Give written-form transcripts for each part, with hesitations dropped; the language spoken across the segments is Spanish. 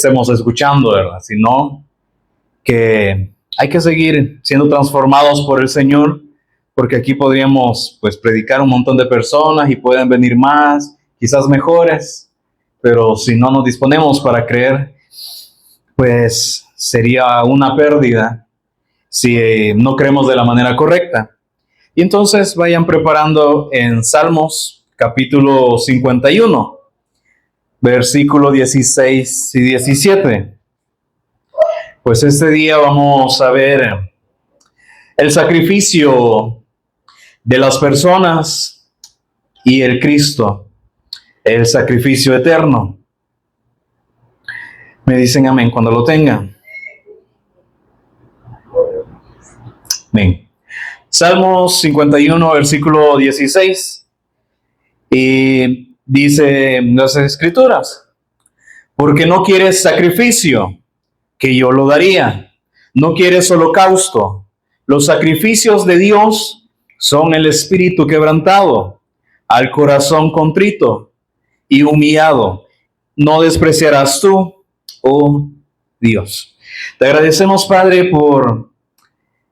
estemos escuchando, ¿verdad? Sino que hay que seguir siendo transformados por el Señor, porque aquí podríamos pues predicar a un montón de personas y pueden venir más, quizás mejores, pero si no nos disponemos para creer, pues sería una pérdida si no creemos de la manera correcta. Y entonces vayan preparando en Salmos capítulo 51, versículo 16 y 17. Pues este día vamos a ver el sacrificio de las personas y el Cristo, el sacrificio eterno. Me dicen amén cuando lo tengan. Amén. Salmos 51, versículo 16. Y dice las Escrituras: porque no quieres sacrificio, que yo lo daría. No quieres holocausto. Los sacrificios de Dios son el espíritu quebrantado, al corazón contrito y humillado. No despreciarás tú, oh Dios. Te agradecemos, Padre, por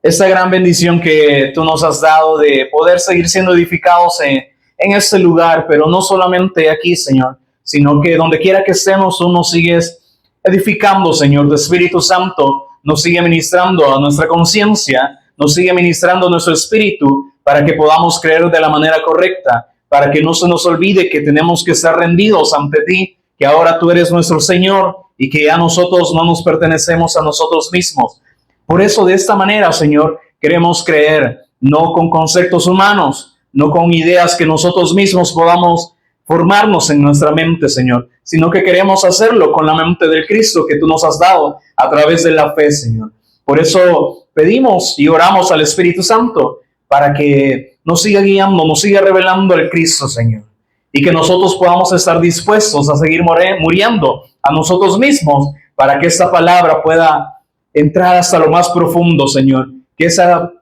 esta gran bendición que tú nos has dado de poder seguir siendo edificados en este lugar, pero no solamente aquí, Señor, sino que donde quiera que estemos, tú nos sigues edificando, Señor. Tu Espíritu Santo nos sigue ministrando a nuestra conciencia, nos sigue ministrando a nuestro espíritu para que podamos creer de la manera correcta, para que no se nos olvide que tenemos que estar rendidos ante ti, que ahora tú eres nuestro Señor y que ya nosotros no nos pertenecemos a nosotros mismos. Por eso, de esta manera, Señor, queremos creer, no con conceptos humanos, no con ideas que nosotros mismos podamos formarnos en nuestra mente, Señor, sino que queremos hacerlo con la mente del Cristo que tú nos has dado a través de la fe, Señor. Por eso pedimos y oramos al Espíritu Santo para que nos siga guiando, nos siga revelando el Cristo, Señor, y que nosotros podamos estar dispuestos a seguir muriendo a nosotros mismos para que esta palabra pueda entrar hasta lo más profundo, Señor. Que esa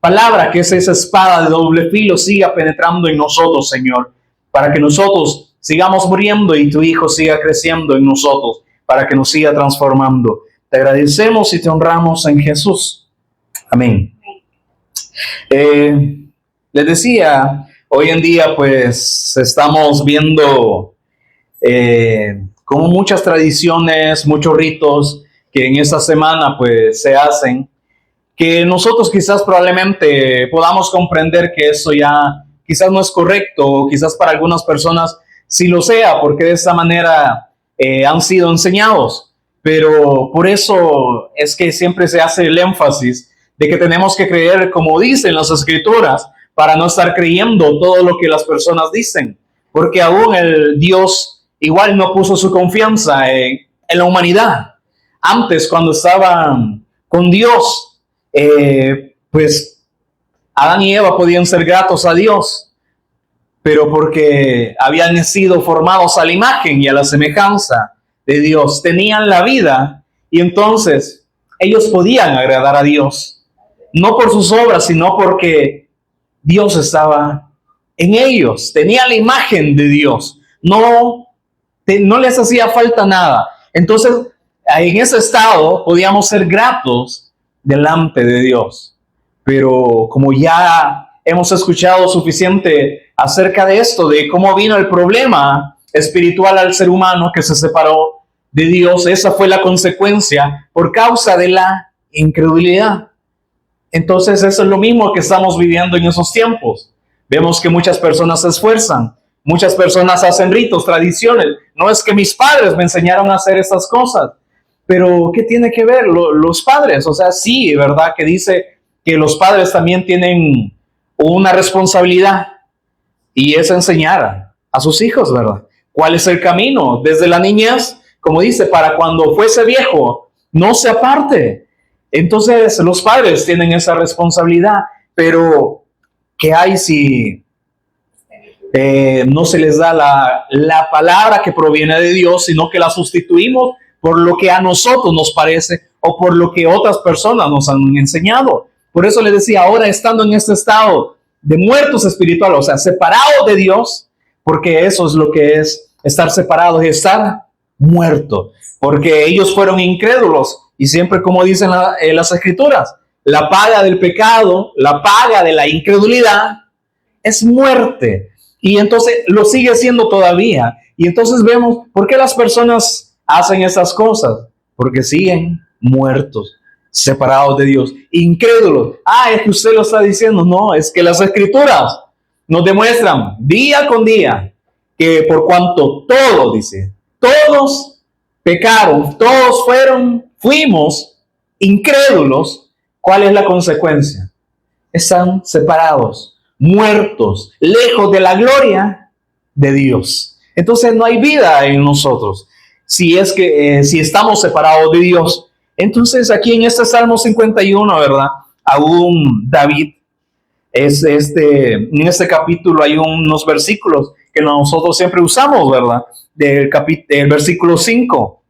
palabra, que es esa espada de doble filo, siga penetrando en nosotros, Señor, para que nosotros sigamos muriendo y tu Hijo siga creciendo en nosotros, para que nos siga transformando. Te agradecemos y te honramos en Jesús. Amén. Les decía, hoy en día pues estamos viendo como muchas tradiciones, muchos ritos que en esta semana pues se hacen, que nosotros quizás probablemente podamos comprender que eso ya quizás no es correcto, o quizás para algunas personas sí lo sea, porque de esta manera han sido enseñados. Pero por eso es que siempre se hace el énfasis de que tenemos que creer como dicen las Escrituras, para no estar creyendo todo lo que las personas dicen, porque aún el Dios igual no puso su confianza en la humanidad. Antes, cuando estaban con Dios, pues Adán y Eva podían ser gratos a Dios, pero porque habían sido formados a la imagen y a la semejanza de Dios, tenían la vida y entonces ellos podían agradar a Dios, no por sus obras, sino porque Dios estaba en ellos, tenían la imagen de Dios, no les hacía falta nada. Entonces, en ese estado podíamos ser gratos delante de Dios. Pero como ya hemos escuchado suficiente acerca de esto, de cómo vino el problema espiritual al ser humano que se separó de Dios, esa fue la consecuencia por causa de la incredulidad. Entonces eso es lo mismo que estamos viviendo en esos tiempos. Vemos que muchas personas se esfuerzan, muchas personas hacen ritos, tradiciones. No es que mis padres me enseñaron a hacer estas cosas, pero ¿qué tiene que ver los padres? O sea, sí, ¿verdad? Que dice que los padres también tienen una responsabilidad y es enseñar a sus hijos, ¿verdad? ¿Cuál es el camino? Desde la niñez, como dice, para cuando fuese viejo, no se aparte. Entonces, los padres tienen esa responsabilidad, pero ¿qué hay si no se les da la palabra que proviene de Dios, sino que la sustituimos por lo que a nosotros nos parece o por lo que otras personas nos han enseñado? Por eso les decía, ahora estando en este estado de muertos espirituales, o sea, separados de Dios, porque eso es lo que es estar separados y estar muertos, porque ellos fueron incrédulos. Y siempre, como dicen las escrituras, la paga del pecado, la paga de la incredulidad es muerte. Y entonces lo sigue siendo todavía. Y entonces vemos por qué las personas hacen esas cosas. Porque siguen muertos, separados de Dios, incrédulos. Es que usted lo está diciendo. No, es que las escrituras nos demuestran día con día que por cuanto todos, dice, todos pecaron, todos fuimos incrédulos, ¿cuál es la consecuencia? Están separados, muertos, lejos de la gloria de Dios. Entonces no hay vida en nosotros. Si estamos separados de Dios. Entonces aquí en este Salmo 51, ¿verdad? Aún David, en este capítulo hay unos versículos que nosotros siempre usamos, ¿verdad? Del versículo 5.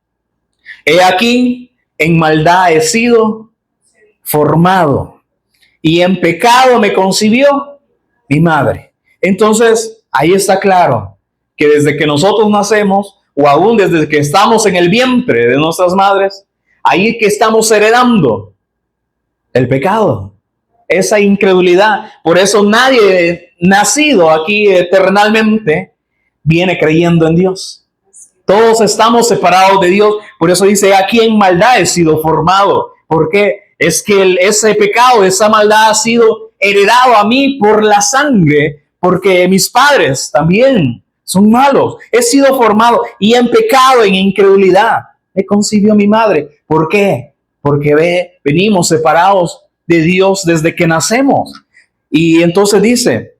He aquí, en maldad he sido formado, y en pecado me concibió mi madre. Entonces, ahí está claro que desde que nosotros nacemos, o aún desde que estamos en el vientre de nuestras madres, ahí que estamos heredando el pecado, esa incredulidad. Por eso nadie nacido aquí eternamente viene creyendo en Dios. Todos estamos separados de Dios. Por eso dice, aquí en maldad he sido formado. ¿Por qué? Es que ese pecado, esa maldad ha sido heredado a mí por la sangre, porque mis padres también son malos. He sido formado y en pecado, en incredulidad, me concibió mi madre. ¿Por qué? Porque venimos separados de Dios desde que nacemos. Y entonces dice,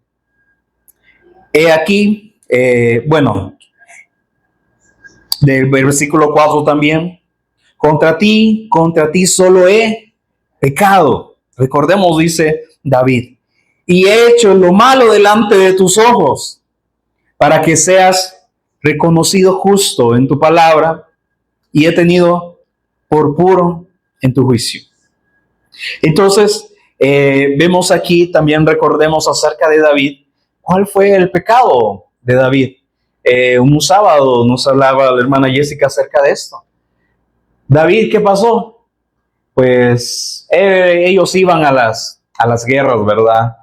he aquí, del versículo 4 también, contra ti solo he pecado. Recordemos, dice David, y he hecho lo malo delante de tus ojos, para que seas reconocido justo en tu palabra, y he tenido por puro en tu juicio. Entonces, vemos aquí, también recordemos acerca de David, ¿cuál fue el pecado de David? Un sábado nos hablaba la hermana Jessica acerca de esto. David, ¿qué pasó? Pues ellos iban a las guerras, ¿verdad?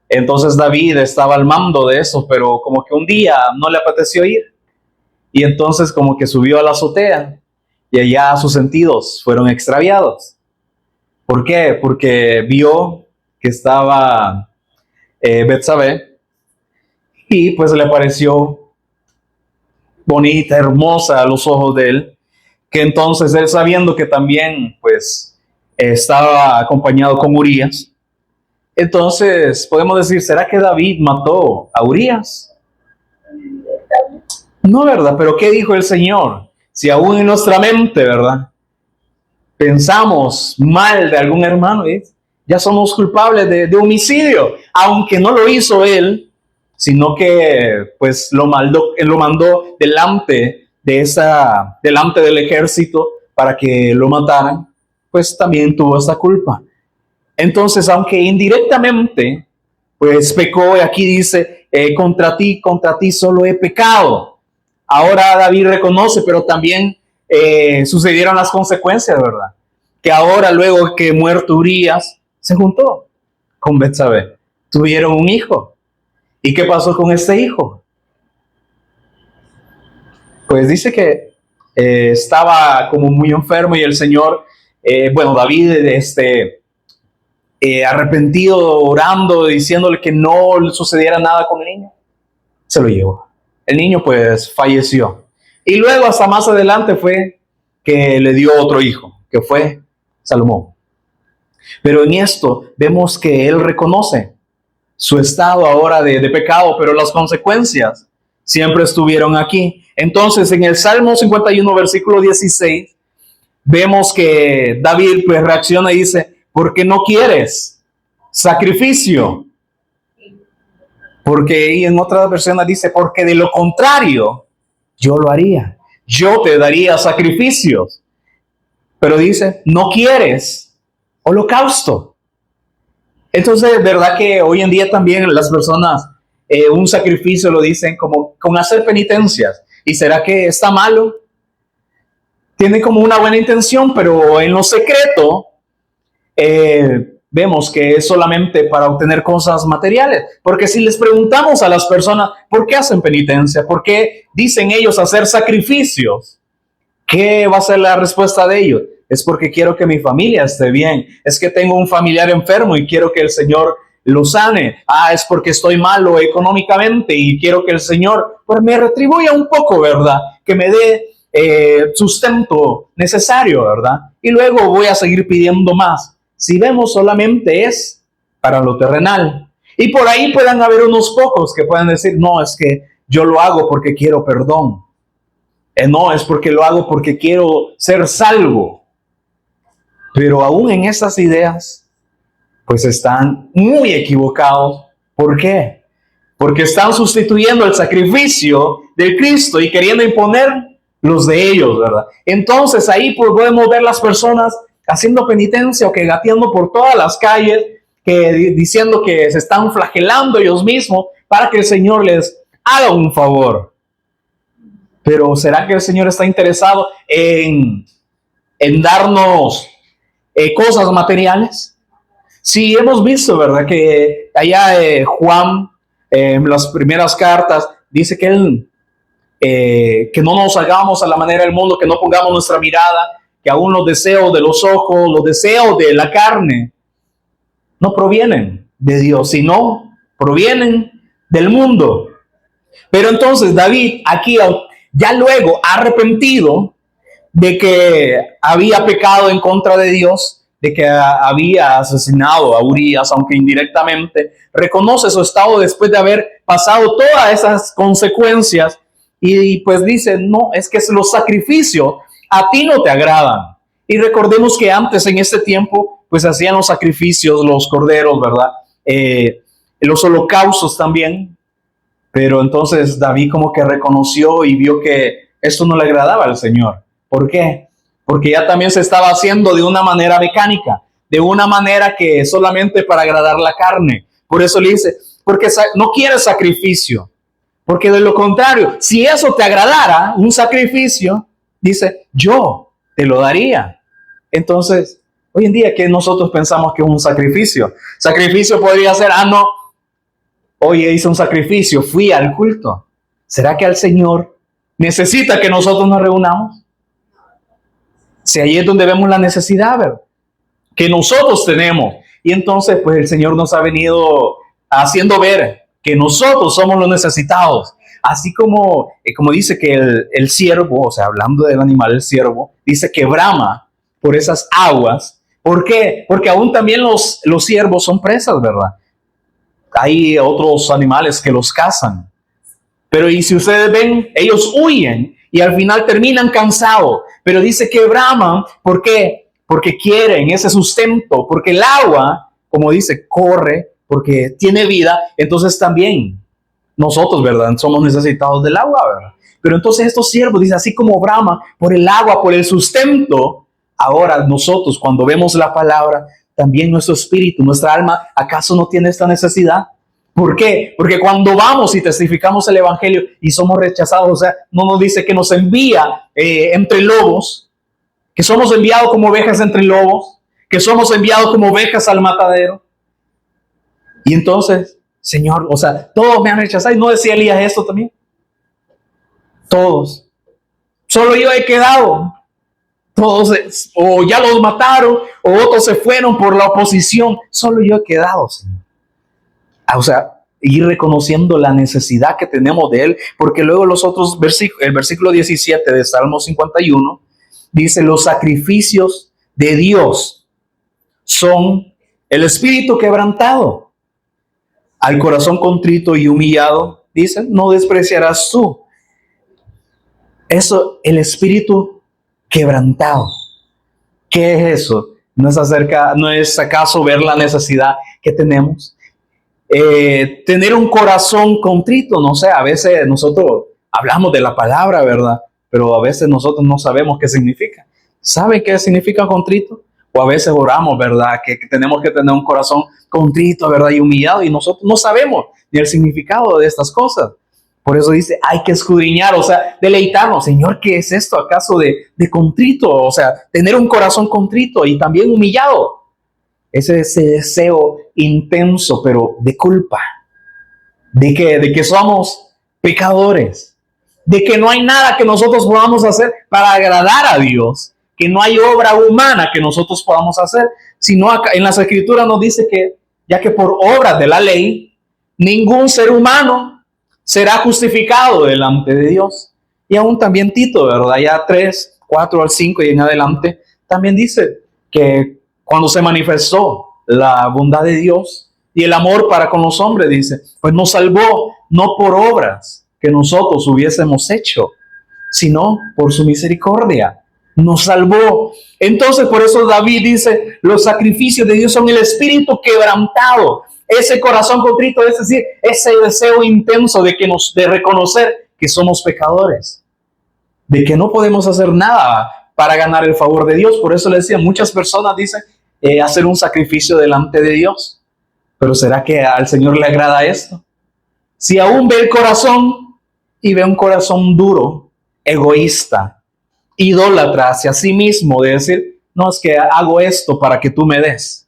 Entonces David estaba al mando de eso, pero como que un día no le apeteció ir. Y entonces como que subió a la azotea y allá sus sentidos fueron extraviados. ¿Por qué? Porque vio que estaba Betsabé y pues le pareció bonita, hermosa a los ojos de él, que entonces él, sabiendo que también pues estaba acompañado con Urías, entonces podemos decir, ¿será que David mató a Urías? No, ¿verdad? Pero ¿qué dijo el Señor? Si aún en nuestra mente, ¿verdad?, pensamos mal de algún hermano, ya somos culpables de homicidio, aunque no lo hizo él, sino que pues lo mandó delante del ejército para que lo mataran, pues también tuvo esa culpa. Entonces, aunque indirectamente pues pecó, y aquí dice, contra ti solo he pecado. Ahora David reconoce, pero también sucedieron las consecuencias, ¿verdad? Que ahora, luego que muerto Urías, se juntó con Betsabé. Tuvieron un hijo. ¿Y qué pasó con este hijo? Pues dice que estaba como muy enfermo y el Señor, David, arrepentido, orando, diciéndole que no le sucediera nada con el niño, se lo llevó. El niño pues falleció. Y luego hasta más adelante fue que le dio otro hijo, que fue Salomón. Pero en esto vemos que él reconoce su estado ahora de pecado, pero las consecuencias siempre estuvieron aquí. Entonces, en el Salmo 51, versículo 16, vemos que David pues reacciona y dice, ¿por qué no quieres sacrificio? Porque, y en otras versiones dice, porque de lo contrario, yo lo haría. Yo te daría sacrificios. Pero dice, no quieres holocausto. Entonces, verdad que hoy en día también las personas un sacrificio lo dicen como con hacer penitencias. ¿Y será que está malo? tiene como una buena intención, pero en lo secreto vemos que es solamente para obtener cosas materiales. Porque si les preguntamos a las personas por qué hacen penitencia, por qué dicen ellos hacer sacrificios, ¿qué va a ser la respuesta de ellos? Es porque quiero que mi familia esté bien. Es que tengo un familiar enfermo y quiero que el Señor lo sane. Es porque estoy malo económicamente y quiero que el Señor pues, me retribuya un poco, ¿verdad? Que me dé sustento necesario, ¿verdad? Y luego voy a seguir pidiendo más. Si vemos, solamente es para lo terrenal. Y por ahí puedan haber unos pocos que puedan decir, no, es que yo lo hago porque quiero perdón. No, es porque lo hago porque quiero ser salvo. Pero aún en esas ideas, pues están muy equivocados. ¿Por qué? Porque están sustituyendo el sacrificio de Cristo y queriendo imponer los de ellos, ¿verdad? Entonces ahí pues podemos ver las personas haciendo penitencia o que gateando por todas las calles, diciendo que se están flagelando ellos mismos para que el Señor les haga un favor. Pero ¿será que el Señor está interesado en darnos cosas materiales? Sí, hemos visto, ¿verdad? Que allá Juan, en las primeras cartas, dice que él, que no nos hagamos a la manera del mundo, que no pongamos nuestra mirada, que aún los deseos de los ojos, los deseos de la carne, no provienen de Dios, sino provienen del mundo. Pero entonces David, aquí ya luego arrepentido de que había pecado en contra de Dios, de que había asesinado a Urías, aunque indirectamente, reconoce su estado después de haber pasado todas esas consecuencias y pues dice, no, es que los sacrificios a ti no te agradan. Y recordemos que antes en este tiempo pues hacían los sacrificios, los corderos, ¿verdad? Los holocaustos también. Pero entonces David como que reconoció y vio que esto no le agradaba al Señor. ¿Por qué? Porque ya también se estaba haciendo de una manera mecánica, de una manera que solamente para agradar la carne. Por eso le dice, porque no quieres sacrificio. Porque de lo contrario, si eso te agradara, un sacrificio, dice, yo te lo daría. Entonces, hoy en día, ¿qué nosotros pensamos que es un sacrificio? Sacrificio podría ser, no, hoy hice un sacrificio, fui al culto. ¿Será que el Señor necesita que nosotros nos reunamos? Si ahí es donde vemos la necesidad, ¿verdad? Que nosotros tenemos. Y entonces, pues el Señor nos ha venido haciendo ver que nosotros somos los necesitados. Así como dice que el ciervo, o sea, hablando del animal, el ciervo, dice que brama por esas aguas. ¿Por qué? Porque aún también los ciervos son presas, ¿verdad? Hay otros animales que los cazan. Pero y si ustedes ven, ellos huyen y al final terminan cansados. Pero dice que braman, ¿por qué? Porque quieren ese sustento, porque el agua, como dice, corre, porque tiene vida. Entonces también nosotros, ¿verdad? Somos necesitados del agua, ¿verdad? Pero entonces estos siervos, dice, así como brama por el agua, por el sustento, ahora nosotros cuando vemos la palabra, también nuestro espíritu, nuestra alma, ¿acaso no tiene esta necesidad? ¿Por qué? Porque cuando vamos y testificamos el evangelio y somos rechazados, o sea, no nos dice que nos envía entre lobos, que somos enviados como ovejas entre lobos, que somos enviados como ovejas al matadero. Y entonces, Señor, o sea, todos me han rechazado. ¿Y no decía Elías esto también? Todos. Solo yo he quedado. Todos o ya los mataron o otros se fueron por la oposición. Solo yo he quedado, Señor. O sea, ir reconociendo la necesidad que tenemos de Él, porque luego los otros versículos, el versículo 17 de Salmo 51, dice, los sacrificios de Dios son el espíritu quebrantado. Al corazón contrito y humillado, dice, no despreciarás tú. Eso, el espíritu quebrantado. ¿Qué es eso? ¿No es acaso ver la necesidad que tenemos? Tener un corazón contrito, no sé, a veces nosotros hablamos de la palabra, ¿verdad? Pero a veces nosotros no sabemos qué significa. ¿Saben qué significa contrito? O a veces oramos, ¿verdad? Que tenemos que tener un corazón contrito, ¿verdad? Y humillado, y nosotros no sabemos ni el significado de estas cosas. Por eso dice, hay que escudriñar, o sea, deleitarnos. Señor, ¿qué es esto acaso de contrito? O sea, tener un corazón contrito y también humillado. Ese deseo intenso, pero de culpa. De que somos pecadores. De que no hay nada que nosotros podamos hacer para agradar a Dios. Que no hay obra humana que nosotros podamos hacer. Sino acá, en las Escrituras nos dice que, ya que por obras de la ley, ningún ser humano será justificado delante de Dios. Y aún también Tito, ¿verdad? Ya 3, 4 al 5 y en adelante, también dice que cuando se manifestó la bondad de Dios y el amor para con los hombres, dice, pues nos salvó no por obras que nosotros hubiésemos hecho, sino por su misericordia. Nos salvó. Entonces, por eso David dice, los sacrificios de Dios son el espíritu quebrantado, ese corazón contrito, es decir, ese deseo intenso de reconocer que somos pecadores, de que no podemos hacer nada para ganar el favor de Dios. Por eso le decía, muchas personas dicen hacer un sacrificio delante de Dios. Pero ¿será que al Señor le agrada esto? Si aún ve el corazón y ve un corazón duro, egoísta, idólatra hacia sí mismo, de decir, no, es que hago esto para que tú me des.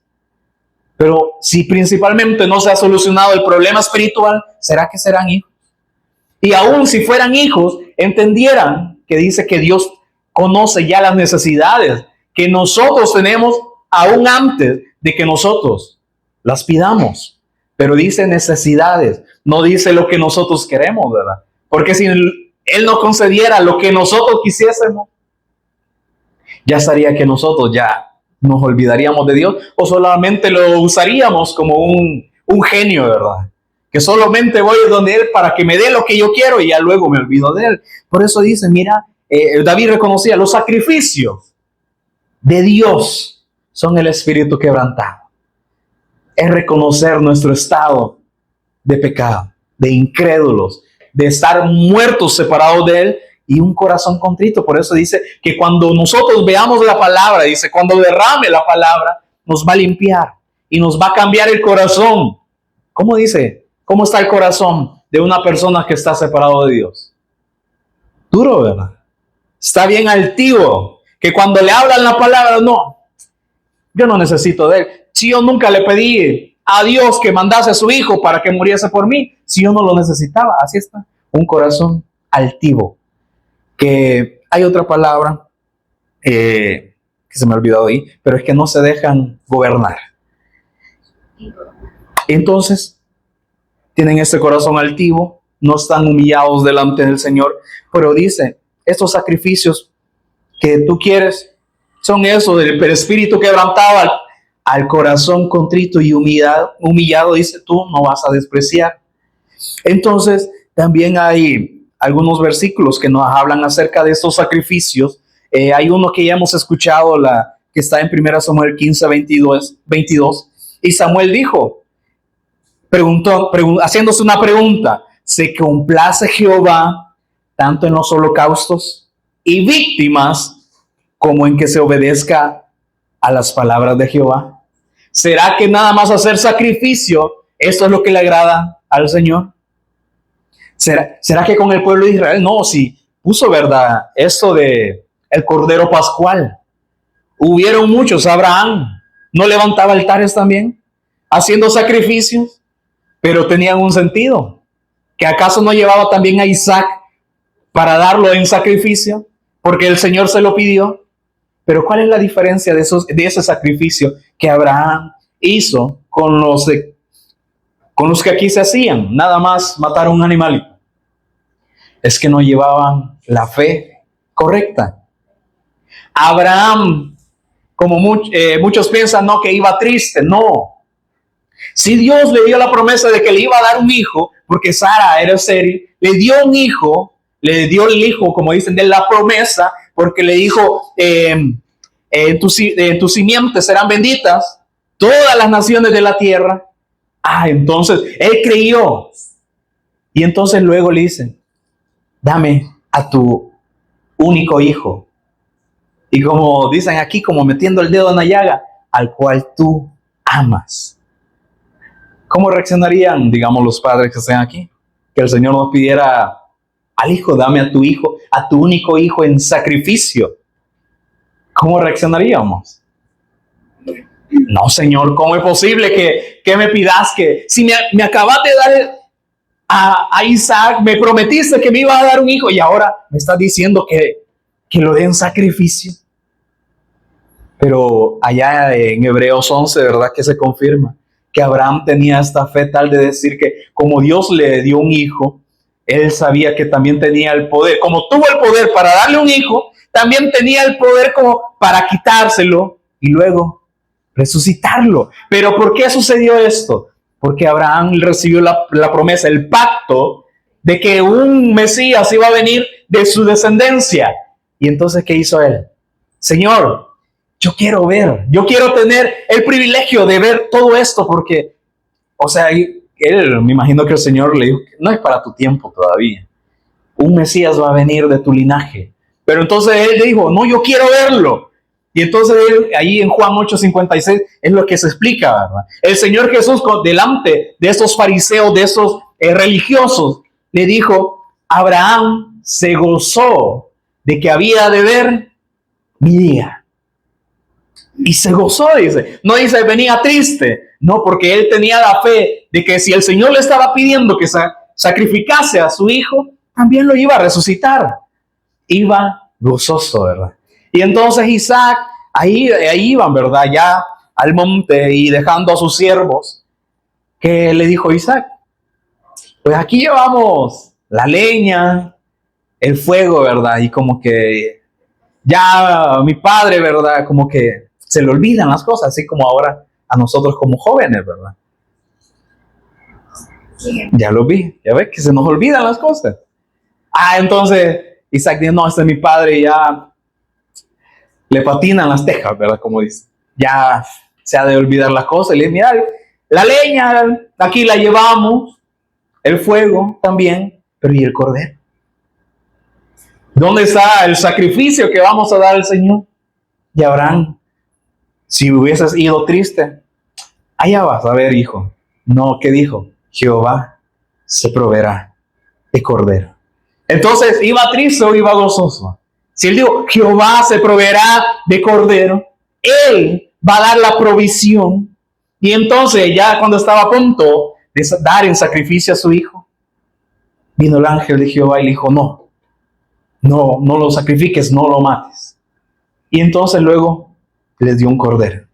Pero si principalmente no se ha solucionado el problema espiritual, ¿será que serán hijos? Y aún si fueran hijos, entendieran que dice que Dios conoce ya las necesidades que nosotros tenemos aún antes de que nosotros las pidamos. Pero dice necesidades, no dice lo que nosotros queremos, ¿verdad? Porque si Él nos concediera lo que nosotros quisiésemos, ya estaría que nosotros ya nos olvidaríamos de Dios o solamente lo usaríamos como un genio, ¿verdad? Que solamente voy donde Él para que me dé lo que yo quiero y ya luego me olvido de Él. Por eso dice, mira, David reconocía los sacrificios de Dios son el espíritu quebrantado. Es reconocer nuestro estado de pecado, de incrédulos, de estar muertos separados de Él y un corazón contrito. Por eso dice que cuando nosotros veamos la palabra, dice, cuando derrame la palabra, nos va a limpiar y nos va a cambiar el corazón. ¿Cómo dice? ¿Cómo está el corazón de una persona que está separado de Dios? Duro, ¿verdad? Está bien altivo, que cuando le hablan la palabra, no, yo no necesito de Él. Si yo nunca le pedí a Dios que mandase a su hijo para que muriese por mí, si yo no lo necesitaba, así está, un corazón altivo. Que hay otra palabra que se me ha olvidado ahí, pero es que no se dejan gobernar. Entonces, tienen este corazón altivo, no están humillados delante del Señor, pero dice, estos sacrificios que tú quieres son eso del espíritu quebrantado al corazón contrito y humillado, dice, tú no vas a despreciar. Entonces, también hay algunos versículos que nos hablan acerca de estos sacrificios. Hay uno que ya hemos escuchado, que está en 1 Samuel 15, 22. Y Samuel dijo, haciéndose una pregunta, ¿se complace Jehová tanto en los holocaustos y víctimas como en que se obedezca a las palabras de Jehová? ¿Será que nada más hacer sacrificio, esto es lo que le agrada al Señor? ¿Será que con el pueblo de Israel? No, si puso, ¿verdad?, esto de el Cordero Pascual. Hubieron muchos. Abraham no levantaba altares también, haciendo sacrificios, pero tenían un sentido. ¿Que acaso no llevaba también a Isaac para darlo en sacrificio? Porque el Señor se lo pidió. Pero ¿cuál es la diferencia de ese sacrificio que Abraham hizo con los que aquí se hacían? Nada más matar a un animalito. Es que no llevaban la fe correcta. Abraham, como muchos piensan, no, que iba triste. No. Si Dios le dio la promesa de que le iba a dar un hijo, porque Sara era estéril, le dio un hijo, le dio el hijo, como dicen, de la promesa, porque le dijo, en tu simiente serán benditas todas las naciones de la tierra. Entonces, él creyó. Y entonces luego le dicen, dame a tu único hijo. Y como dicen aquí, como metiendo el dedo en la llaga, al cual tú amas. ¿Cómo reaccionarían, digamos, los padres que estén aquí? que el Señor nos pidiera al hijo, dame a tu hijo, a tu único hijo en sacrificio. ¿Cómo reaccionaríamos? No, Señor, ¿cómo es posible que me pidas que si me acabas de dar a Isaac, me prometiste que me iba a dar un hijo y ahora me estás diciendo que lo dé en sacrificio? Pero allá en Hebreos 11, ¿verdad? Que se confirma que Abraham tenía esta fe tal de decir que como Dios le dio un hijo, él sabía que también tenía el poder. Como tuvo el poder para darle un hijo, también tenía el poder como para quitárselo y luego resucitarlo. Pero ¿por qué sucedió esto? Porque Abraham recibió la promesa, el pacto de que un Mesías iba a venir de su descendencia. Y entonces, ¿qué hizo él? Señor, yo quiero ver, yo quiero tener el privilegio de ver todo esto porque, o sea, él, me imagino que el Señor le dijo, no es para tu tiempo todavía. Un Mesías va a venir de tu linaje. Pero entonces él le dijo, no, yo quiero verlo. Y entonces él, ahí en Juan 8:56 es lo que se explica, ¿verdad? El Señor Jesús delante de estos fariseos, de esos religiosos, le dijo, Abraham se gozó de que había de ver mi día. Y se gozó, dice. No dice, venía triste. No, porque él tenía la fe de que si el Señor le estaba pidiendo que sacrificase a su hijo, también lo iba a resucitar. Iba gozoso, ¿verdad? Y entonces Isaac, ahí iban, ¿verdad? Ya al monte y dejando a sus siervos. ¿Qué le dijo Isaac? Pues aquí llevamos la leña, el fuego, ¿verdad? Y como que ya mi padre, ¿verdad? Como que se le olvidan las cosas, así como ahora a nosotros como jóvenes, ¿verdad? Ya lo vi, ya ves que se nos olvidan las cosas. Entonces Isaac dice, no, este es mi padre, ya le patinan las tejas, ¿verdad? Como dice, ya se ha de olvidar las cosas. Y le dice, mira, la leña, aquí la llevamos, el fuego también, pero ¿y el cordero? ¿Dónde está el sacrificio que vamos a dar al Señor? Y Abraham, si hubieses ido triste, allá vas a ver, hijo. No, ¿qué dijo? Jehová se proveerá de cordero. Entonces, ¿iba triste o iba gozoso? Si él dijo, Jehová se proveerá de cordero, él va a dar la provisión. Y entonces, ya cuando estaba a punto de dar en sacrificio a su hijo, vino el ángel de Jehová y le dijo, no lo sacrifiques, no lo mates. Y entonces luego les dio un cordero.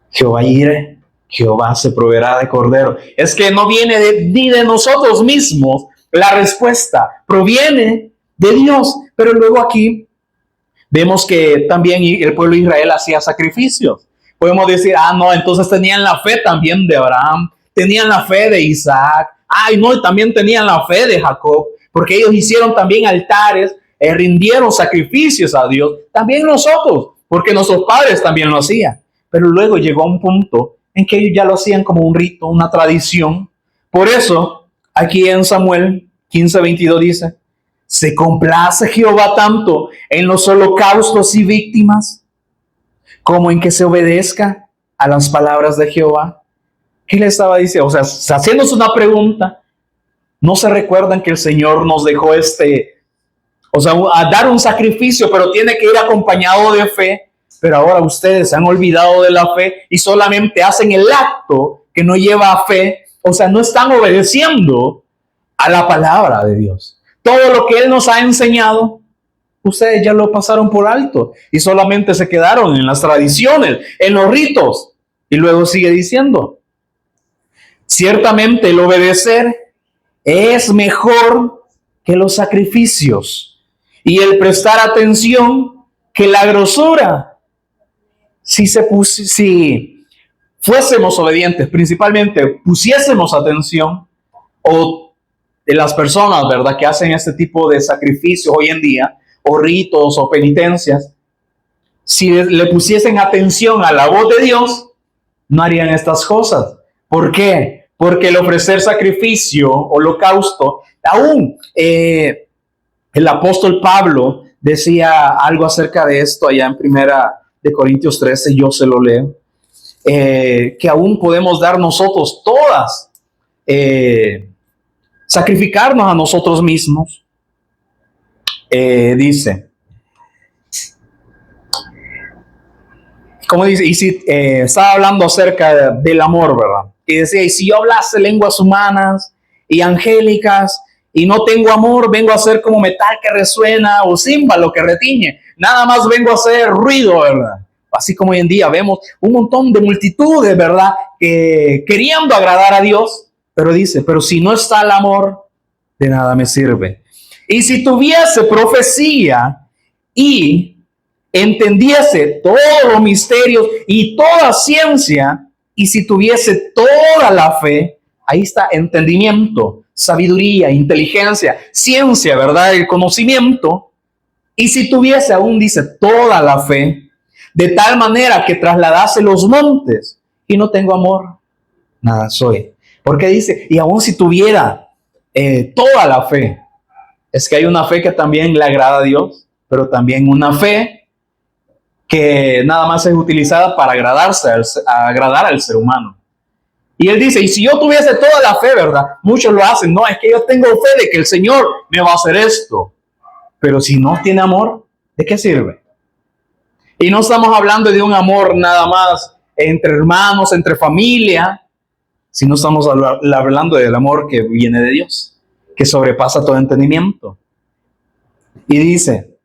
Jehová iré, Jehová se proveerá de cordero. Es que no viene ni de nosotros mismos la respuesta, proviene de Dios. Pero luego aquí vemos que también el pueblo de Israel hacía sacrificios. Podemos decir, no, entonces tenían la fe también de Abraham, tenían la fe de Isaac, no, también tenían la fe de Jacob, porque ellos hicieron también altares, rindieron sacrificios a Dios. También nosotros, porque nuestros padres también lo hacían. Pero luego llegó un punto en que ellos ya lo hacían como un rito, una tradición. Por eso, aquí en Samuel 15:22 dice, ¿se complace Jehová tanto en los holocaustos y víctimas como en que se obedezca a las palabras de Jehová? ¿Qué le estaba diciendo? O sea, haciéndose una pregunta, ¿no se recuerdan que el Señor nos dejó a dar un sacrificio, pero tiene que ir acompañado de fe? Pero ahora ustedes se han olvidado de la fe y solamente hacen el acto que no lleva a fe. O sea, no están obedeciendo a la palabra de Dios. Todo lo que Él nos ha enseñado, ustedes ya lo pasaron por alto y solamente se quedaron en las tradiciones, en los ritos. Y luego sigue diciendo, ciertamente el obedecer es mejor que los sacrificios y el prestar atención que la grosura. Si fuésemos obedientes, principalmente pusiésemos atención, o de las personas, ¿verdad?, que hacen este tipo de sacrificios hoy en día, o ritos o penitencias, si le pusiesen atención a la voz de Dios, no harían estas cosas. ¿Por qué? Porque el ofrecer sacrificio, holocausto, aún el apóstol Pablo decía algo acerca de esto allá en Primera de Corintios 13, yo se lo leo, que aún podemos dar nosotros todas sacrificarnos a nosotros mismos. Dice, como dice, y si estaba hablando acerca del amor, ¿verdad? Y decía, y si yo hablase lenguas humanas y angélicas y no tengo amor, vengo a ser como metal que resuena o címbalo que retiñe. Nada más vengo a hacer ruido, ¿verdad? Así como hoy en día vemos un montón de multitudes, ¿verdad? Queriendo agradar a Dios, pero dice, pero si no está el amor, de nada me sirve. Y si tuviese profecía y entendiese todos los misterios y toda ciencia, y si tuviese toda la fe, ahí está entendimiento, sabiduría, inteligencia, ciencia, ¿verdad? El conocimiento. Y si tuviese, aún dice, toda la fe, de tal manera que trasladase los montes, y no tengo amor, nada soy. Porque dice, y aún si tuviera toda la fe, es que hay una fe que también le agrada a Dios, pero también una fe que nada más es utilizada para agradar al ser humano. Y él dice, y si yo tuviese toda la fe, ¿verdad? Muchos lo hacen, no, es que yo tengo fe de que el Señor me va a hacer esto. Pero si no tiene amor, ¿de qué sirve? Y no estamos hablando de un amor nada más entre hermanos, entre familia, sino estamos hablando del amor que viene de Dios, que sobrepasa todo entendimiento. Y dice,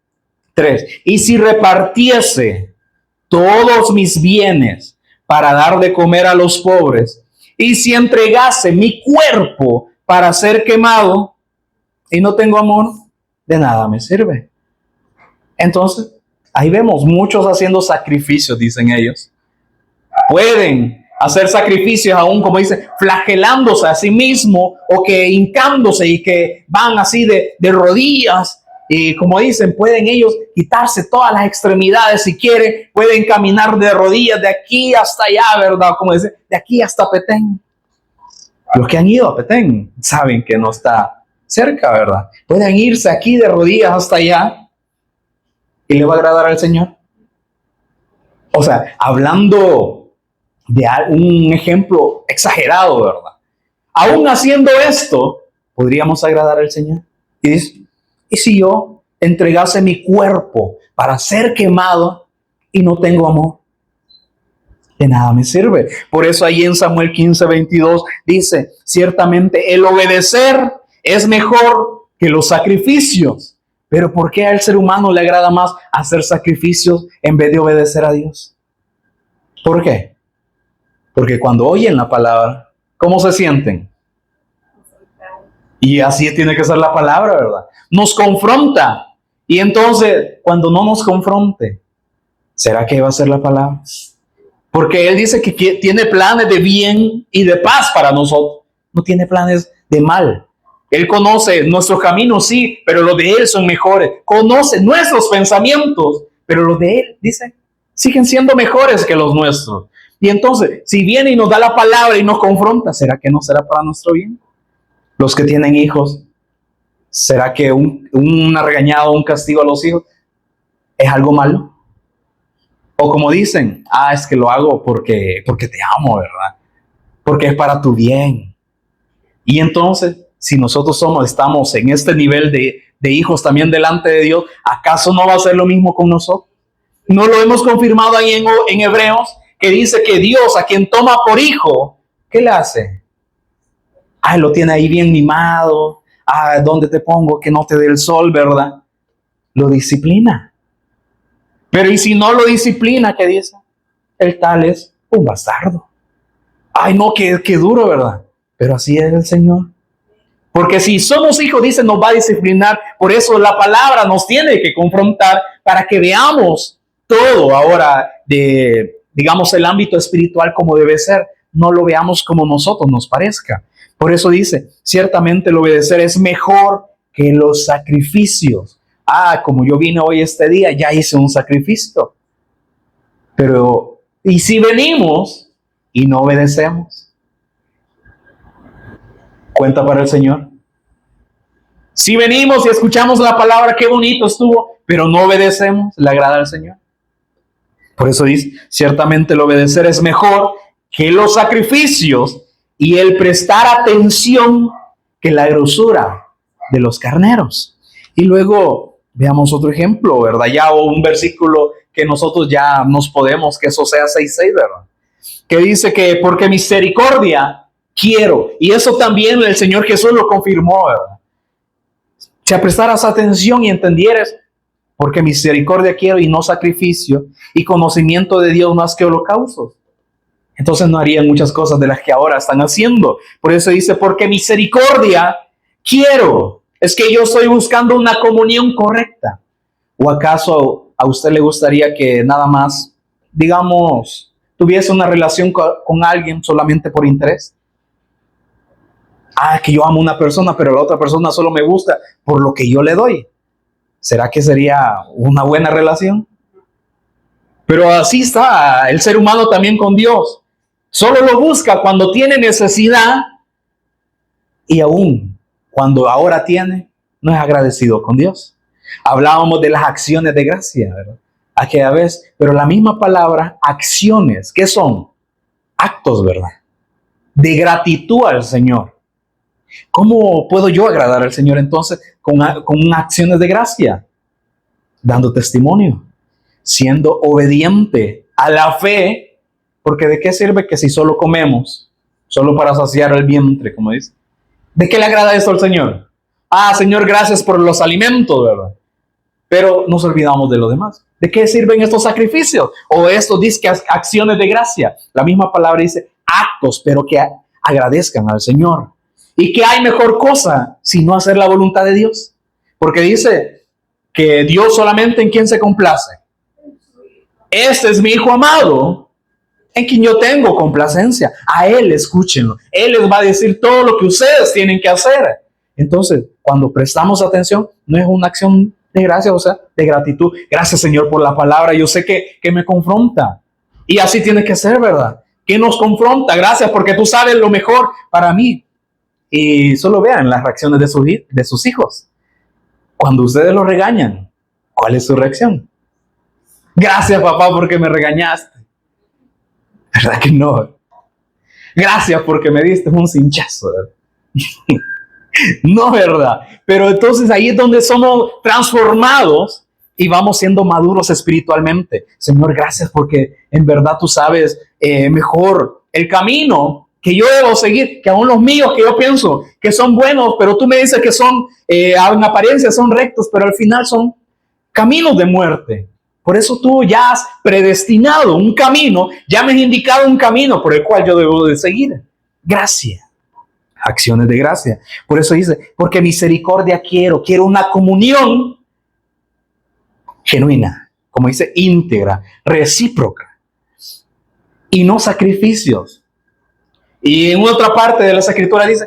3, y si repartiese todos mis bienes para dar de comer a los pobres, y si entregase mi cuerpo para ser quemado, y no tengo amor, de nada me sirve. Entonces, ahí vemos muchos haciendo sacrificios, dicen ellos. Pueden hacer sacrificios aún, como dice, flagelándose a sí mismo o que hincándose y que van así de rodillas. Y como dicen, pueden ellos quitarse todas las extremidades si quieren. Pueden caminar de rodillas de aquí hasta allá, ¿verdad? Como dice, de aquí hasta Petén. Los que han ido a Petén saben que no está cerca, ¿verdad? Pueden irse aquí de rodillas hasta allá y le va a agradar al Señor. O sea, hablando de un ejemplo exagerado, ¿verdad? Aún haciendo esto, podríamos agradar al Señor. Y dice, ¿y si yo entregase mi cuerpo para ser quemado y no tengo amor? De nada me sirve. Por eso ahí en Samuel 15:22 dice, ciertamente el obedecer es mejor que los sacrificios. Pero ¿por qué al ser humano le agrada más hacer sacrificios en vez de obedecer a Dios? ¿Por qué? Porque cuando oyen la palabra, ¿cómo se sienten? Y así tiene que ser la palabra, ¿verdad? Nos confronta. Y entonces, cuando no nos confronte, ¿será que va a ser la palabra? Porque Él dice que tiene planes de bien y de paz para nosotros. No tiene planes de mal. Él conoce nuestros caminos, sí, pero los de Él son mejores. Conoce nuestros pensamientos, pero los de Él, dice, siguen siendo mejores que los nuestros. Y entonces, si viene y nos da la palabra y nos confronta, ¿será que no será para nuestro bien? Los que tienen hijos, ¿será que una regañada o un castigo a los hijos es algo malo? O como dicen, es que lo hago porque te amo, ¿verdad? Porque es para tu bien. Y entonces, si nosotros estamos en este nivel de hijos también delante de Dios, ¿acaso no va a ser lo mismo con nosotros? ¿No lo hemos confirmado ahí en Hebreos? Que dice que Dios, a quien toma por hijo, ¿qué le hace? Lo tiene ahí bien mimado. ¿Dónde te pongo que no te dé el sol, verdad? Lo disciplina. Pero ¿y si no lo disciplina, qué dice? El tal es un bastardo. No, qué duro, ¿verdad? Pero así es el Señor. Porque si somos hijos, dice, nos va a disciplinar. Por eso la palabra nos tiene que confrontar para que veamos todo ahora digamos, el ámbito espiritual como debe ser. No lo veamos como nosotros nos parezca. Por eso dice, ciertamente el obedecer es mejor que los sacrificios. Como yo vine hoy este día, ya hice un sacrificio. Pero, ¿y si venimos y no obedecemos? ¿Cuenta para el Señor? Si venimos y escuchamos la palabra, qué bonito estuvo, pero no obedecemos, ¿le agrada al Señor? Por eso dice, ciertamente el obedecer es mejor que los sacrificios y el prestar atención que la grosura de los carneros. Y luego veamos otro ejemplo, ¿verdad? Ya un versículo que nosotros ya nos podemos, que eso sea 6:6, ¿verdad? Que dice que porque misericordia quiero. Y eso también el Señor Jesús lo confirmó, ¿verdad? Si prestaras atención y entendieras, porque misericordia quiero y no sacrificio, y conocimiento de Dios más que holocaustos, entonces no harían muchas cosas de las que ahora están haciendo. Por eso dice, porque misericordia quiero. Es que yo estoy buscando una comunión correcta. ¿O acaso a usted le gustaría que nada más, digamos, tuviese una relación con alguien solamente por interés? Que yo amo a una persona, pero la otra persona solo me gusta por lo que yo le doy. ¿Será que sería una buena relación? Pero así está el ser humano también con Dios. Solo lo busca cuando tiene necesidad, y aún cuando ahora tiene, no es agradecido con Dios. Hablábamos de las acciones de gracia, ¿verdad? Aquella vez, pero la misma palabra, acciones, ¿qué son? Actos, ¿verdad? De gratitud al Señor. ¿Cómo puedo yo agradar al Señor entonces con acciones de gracia? Dando testimonio, siendo obediente a la fe. Porque ¿de qué sirve que si solo comemos, solo para saciar el vientre, como dice? ¿De qué le agrada esto al Señor? Señor, gracias por los alimentos, ¿verdad? Pero nos olvidamos de lo demás. ¿De qué sirven estos sacrificios? O estos disques acciones de gracia. La misma palabra dice actos, pero que agradezcan al Señor. ¿Y qué hay mejor cosa sino hacer la voluntad de Dios? Porque dice que Dios solamente en quien se complace. Este es mi Hijo amado, en quien yo tengo complacencia. A Él escúchenlo. Él les va a decir todo lo que ustedes tienen que hacer. Entonces, cuando prestamos atención, no es una acción de gracia, o sea, de gratitud. Gracias, Señor, por la palabra. Yo sé que me confronta. Y así tiene que ser, ¿verdad? Que nos confronta. Gracias porque tú sabes lo mejor para mí. Y solo vean las reacciones de sus hijos. Cuando ustedes los regañan, ¿cuál es su reacción? Gracias, papá, porque me regañaste. ¿Verdad que no? Gracias porque me diste un cinchazo. No, ¿verdad? Pero entonces ahí es donde somos transformados y vamos siendo maduros espiritualmente. Señor, gracias porque en verdad tú sabes mejor el camino que yo debo seguir, que aún los míos que yo pienso que son buenos, pero tú me dices que son, en apariencia son rectos, pero al final son caminos de muerte. Por eso tú ya has predestinado un camino, ya me has indicado un camino por el cual yo debo de seguir. Gracia, acciones de gracia. Por eso dice, porque misericordia quiero una comunión genuina, como dice, íntegra, recíproca, y no sacrificios. Y en otra parte de las escrituras dice,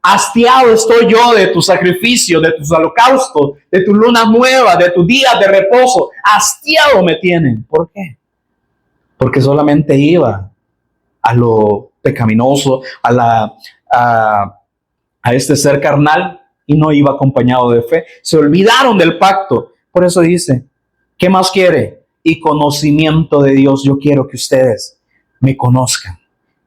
hastiado estoy yo de tus sacrificios, de tus holocaustos, de tus lunas nuevas, de tus días de reposo. Hastiado me tienen. ¿Por qué? Porque solamente iba a lo pecaminoso, a este ser carnal, y no iba acompañado de fe. Se olvidaron del pacto. Por eso dice, ¿qué más quiere? Y conocimiento de Dios. Yo quiero que ustedes me conozcan.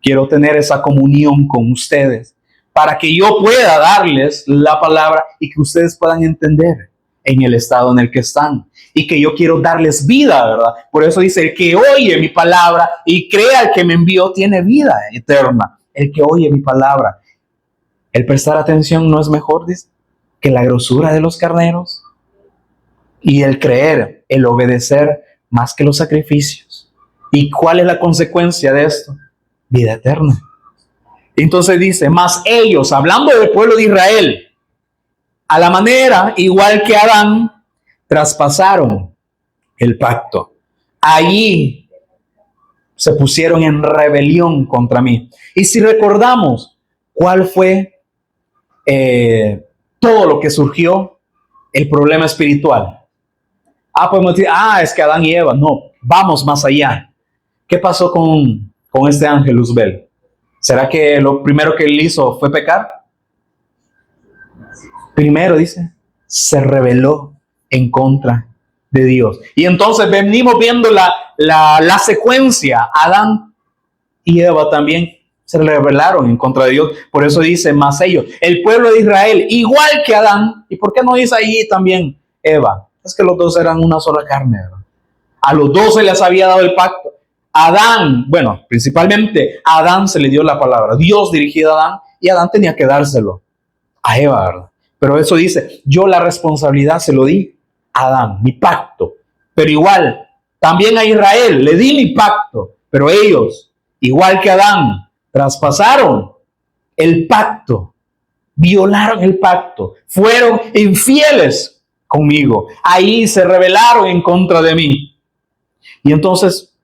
Quiero tener esa comunión con ustedes, para que yo pueda darles la palabra y que ustedes puedan entender en el estado en el que están. Y que yo quiero darles vida, ¿verdad? Por eso dice, el que oye mi palabra y crea al que me envió, tiene vida eterna. El que oye mi palabra. El prestar atención no es mejor, dice, que la grosura de los carneros. Y el creer, el obedecer más que los sacrificios. ¿Y cuál es la consecuencia de esto? Vida eterna. Entonces dice, mas ellos, hablando del pueblo de Israel, a la manera igual que Adán, traspasaron el pacto. Allí se pusieron en rebelión contra mí. Y si recordamos cuál fue todo lo que surgió, el problema espiritual. Podemos decir, es que Adán y Eva. No, vamos más allá. ¿Qué pasó con este ángel Luzbel? ¿Será que lo primero que él hizo fue pecar? Primero, dice, se rebeló en contra de Dios. Y entonces venimos viendo la secuencia. Adán y Eva también Se rebelaron en contra de Dios. Por eso dice más ellos, el pueblo de Israel, igual que Adán. ¿Y por qué no dice ahí también Eva? Es que los dos eran una sola carne, ¿verdad? A los dos se les había dado el pacto. Adán, bueno, principalmente a Adán se le dio la palabra. Dios dirigió a Adán y Adán tenía que dárselo a Eva, ¿verdad? Pero eso dice, yo la responsabilidad se lo di a Adán, mi pacto. Pero igual, también a Israel le di mi pacto. Pero ellos, igual que Adán, traspasaron el pacto, violaron el pacto, fueron infieles conmigo. Ahí se rebelaron en contra de mí. Y entonces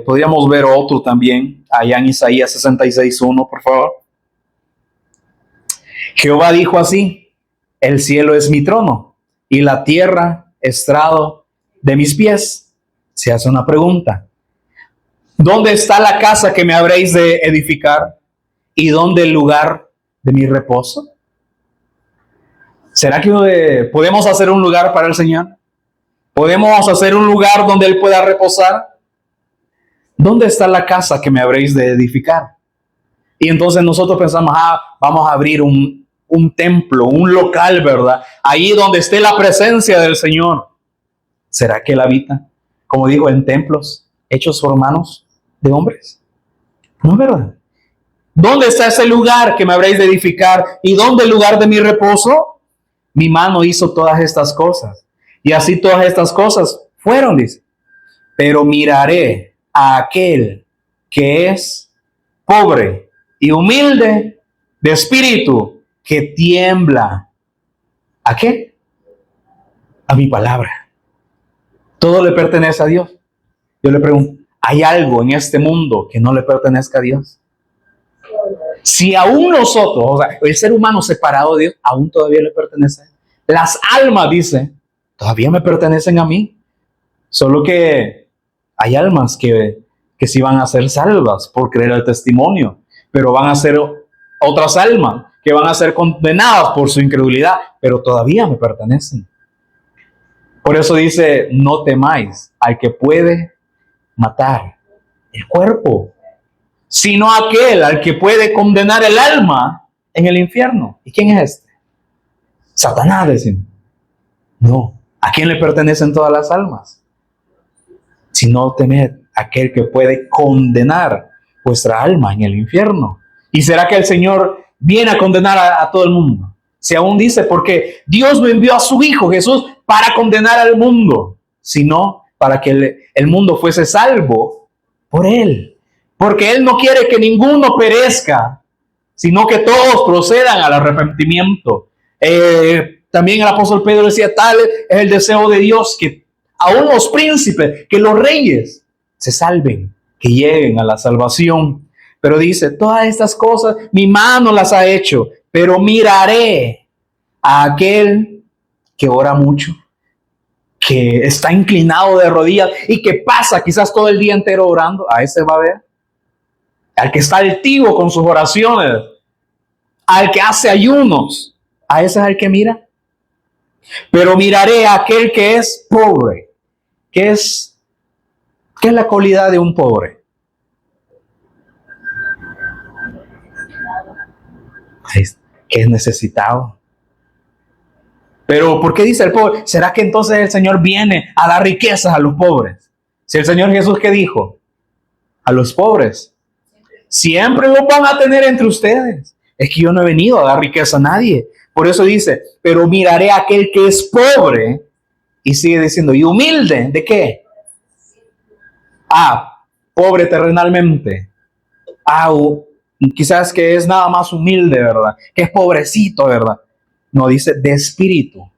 podríamos ver otro también, allá en Isaías 66:1, por favor. Jehová dijo así, el cielo es mi trono y la tierra estrado de mis pies. Se hace una pregunta. ¿Dónde está la casa que me habréis de edificar? ¿Y dónde el lugar de mi reposo? ¿Será que podemos hacer un lugar para el Señor? ¿Podemos hacer un lugar donde Él pueda reposar? ¿Dónde está la casa que me habréis de edificar? Y entonces nosotros pensamos, vamos a abrir un templo, un local, ¿verdad? Ahí donde esté la presencia del Señor. ¿Será que Él habita, como digo, en templos hechos por manos de hombres? No, ¿verdad? ¿Dónde está ese lugar que me habréis de edificar? ¿Y dónde el lugar de mi reposo? Mi mano hizo todas estas cosas. Y así todas estas cosas fueron, dice. Pero miraré a aquel que es pobre y humilde de espíritu, que tiembla. ¿A qué? A mi palabra. Todo le pertenece a Dios. Yo le pregunto, ¿hay algo en este mundo que no le pertenezca a Dios? Si aún nosotros, o sea, el ser humano separado de Dios, aún todavía le pertenece. Las almas, dice, todavía me pertenecen a mí. Solo que hay almas que sí van a ser salvas por creer el testimonio, pero van a ser otras almas que van a ser condenadas por su incredulidad, pero todavía me pertenecen. Por eso dice, no temáis al que puede matar el cuerpo, sino aquel al que puede condenar el alma en el infierno. ¿Y quién es este? Satanás, decimos. No, ¿a quién le pertenecen todas las almas? Sino temed aquel que puede condenar vuestra alma en el infierno. ¿Y será que el Señor viene a condenar a todo el mundo? Si aún dice, porque Dios no envió a su Hijo Jesús para condenar al mundo, sino para que el mundo fuese salvo por Él. Porque Él no quiere que ninguno perezca, sino que todos procedan al arrepentimiento. También el apóstol Pedro decía, tal es el deseo de Dios, que aún los príncipes, que los reyes se salven, que lleguen a la salvación. Pero dice, todas estas cosas mi mano las ha hecho, pero miraré a aquel que ora mucho, que está inclinado de rodillas y que pasa quizás todo el día entero orando. A ese va a ver. Al que está altivo con sus oraciones, al que hace ayunos, a ese es el que mira. Pero miraré a aquel que es pobre. ¿Qué es la cualidad de un pobre? Que es necesitado. Pero ¿por qué dice el pobre? ¿Será que entonces el Señor viene a dar riquezas a los pobres? Si el Señor Jesús, ¿qué dijo? A los pobres siempre los van a tener entre ustedes. Es que yo no he venido a dar riqueza a nadie. Por eso dice, pero miraré a aquel que es pobre. Y sigue diciendo, ¿y humilde? ¿De qué? Pobre terrenalmente. Quizás que es nada más humilde, ¿verdad? Que es pobrecito, ¿verdad? No, dice de espíritu.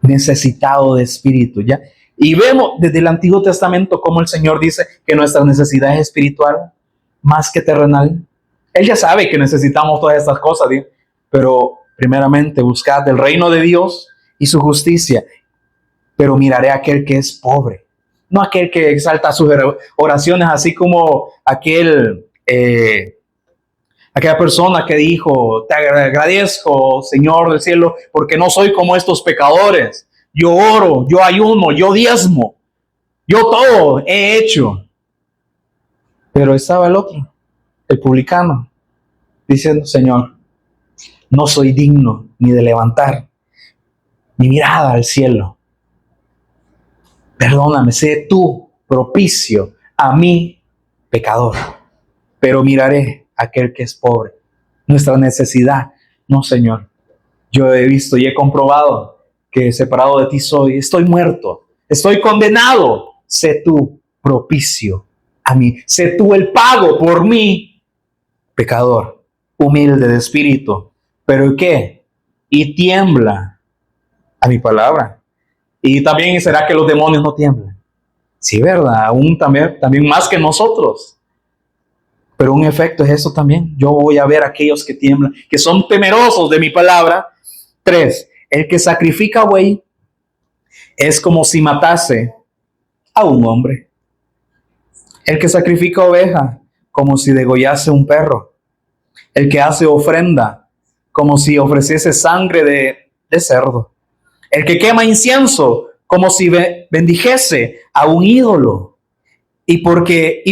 Necesitado de espíritu, ¿ya? Y vemos desde el Antiguo Testamento cómo el Señor dice que nuestra necesidad es espiritual más que terrenal. Él ya sabe que necesitamos todas estas cosas, ¿sí? Pero primeramente buscad el reino de Dios y su justicia. Pero miraré a aquel que es pobre, no aquel que exalta sus oraciones, así como aquella persona que dijo, te agradezco, Señor del cielo, porque no soy como estos pecadores. Yo oro, yo ayuno, yo diezmo, yo todo he hecho. Pero estaba el otro, el publicano, diciendo, Señor, no soy digno ni de levantar mi mirada al cielo. Perdóname, sé tú propicio a mí, pecador. Pero miraré a aquel que es pobre, nuestra necesidad. No, Señor, yo he visto y he comprobado que separado de ti estoy muerto, estoy condenado. Sé tú propicio a mí, sé tú el pago por mí, pecador, humilde de espíritu. ¿Pero qué? Y tiembla a mi palabra. Y también será que los demonios no tiemblan. Sí, ¿verdad? Aún también más que nosotros. Pero un efecto es eso también. Yo voy a ver a aquellos que tiemblan, que son temerosos de mi palabra. 3. El que sacrifica buey es como si matase a un hombre. El que sacrifica oveja, como si degollase un perro. El que hace ofrenda, como si ofreciese sangre de cerdo. El que quema incienso, como si bendijese a un ídolo. Y porque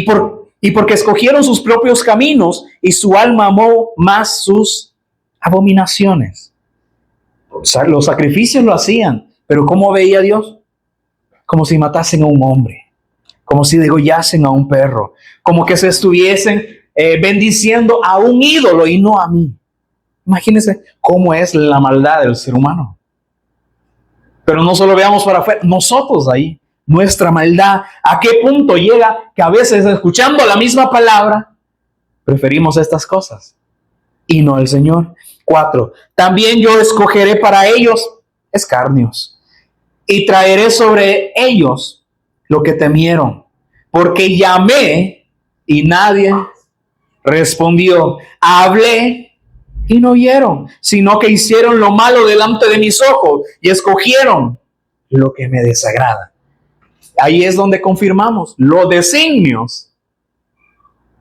escogieron sus propios caminos y su alma amó más sus abominaciones. O sea, los sacrificios lo hacían, pero ¿cómo veía Dios? Como si matasen a un hombre, como si degollasen a un perro, como que se estuviesen bendiciendo a un ídolo y no a mí. Imagínense cómo es la maldad del ser humano. Pero no solo veamos para afuera, nosotros ahí, nuestra maldad, a qué punto llega que a veces escuchando la misma palabra, preferimos estas cosas y no el Señor. 4. También yo escogeré para ellos escarnios y traeré sobre ellos lo que temieron, porque llamé y nadie respondió, hablé y no oyeron, sino que hicieron lo malo delante de mis ojos y escogieron lo que me desagrada. Ahí es donde confirmamos, los designios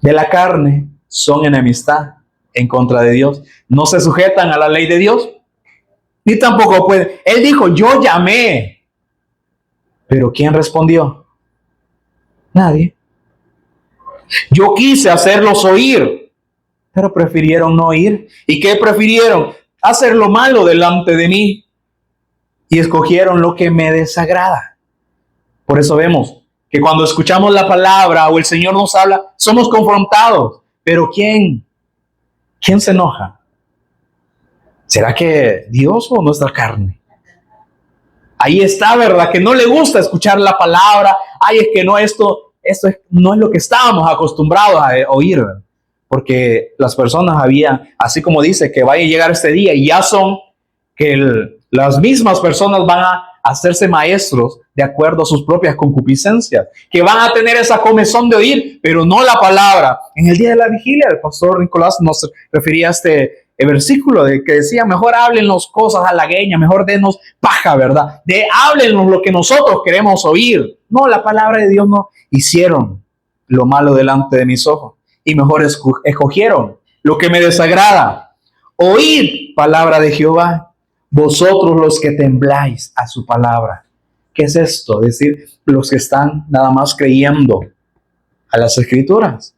de la carne son enemistad en contra de Dios. No se sujetan a la ley de Dios, ni tampoco pueden. Él dijo, yo llamé. Pero ¿quién respondió? Nadie. Yo quise hacerlos oír, pero prefirieron no oír. ¿Y qué prefirieron? Hacer lo malo delante de mí. Y escogieron lo que me desagrada. Por eso vemos que cuando escuchamos la palabra o el Señor nos habla, somos confrontados. Pero ¿quién se enoja? ¿Será que Dios o nuestra carne? Ahí está, ¿verdad? Que no le gusta escuchar la palabra. Ay, es que no, esto no es lo que estábamos acostumbrados a oír. Porque las personas así como dice, que vaya a llegar este día y ya son que las mismas personas van a hacerse maestros de acuerdo a sus propias concupiscencias, que van a tener esa comezón de oír, pero no la palabra. En el día de la vigilia, el pastor Nicolás nos refería a este versículo de que decía, mejor háblennos cosas halagueñas, mejor denos paja, ¿verdad? Háblennos lo que nosotros queremos oír. No, la palabra de Dios no. Hicieron lo malo delante de mis ojos y mejor escogieron lo que me desagrada. Oíd palabra de Jehová, vosotros los que tembláis a su palabra. ¿Qué es esto? Es decir, los que están nada más creyendo a las escrituras.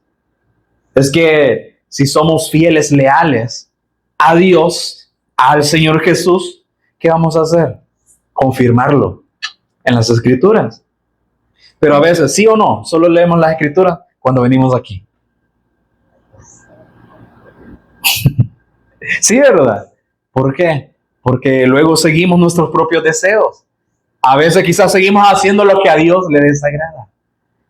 Es que si somos fieles, leales a Dios, al Señor Jesús, ¿qué vamos a hacer? Confirmarlo en las escrituras. Pero a veces, sí o no, solo leemos las escrituras cuando venimos aquí. Sí, ¿verdad? ¿Por qué? Porque luego seguimos nuestros propios deseos. A veces quizás seguimos haciendo lo que a Dios le desagrada.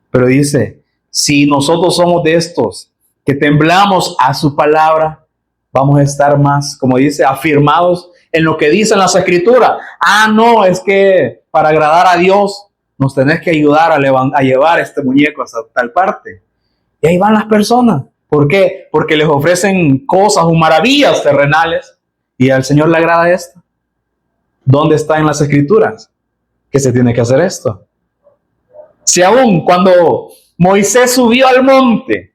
Pero dice, si nosotros somos de estos que temblamos a su palabra, vamos a estar más, como dice, afirmados en lo que dicen las escrituras. Ah, no, es que para agradar a Dios nos tenés que ayudar a llevar este muñeco hasta tal parte. Y ahí van las personas. ¿Por qué? Porque les ofrecen cosas o maravillas terrenales y al Señor le agrada esto. ¿Dónde está en las escrituras que se tiene que hacer esto? Si aún cuando Moisés subió al monte,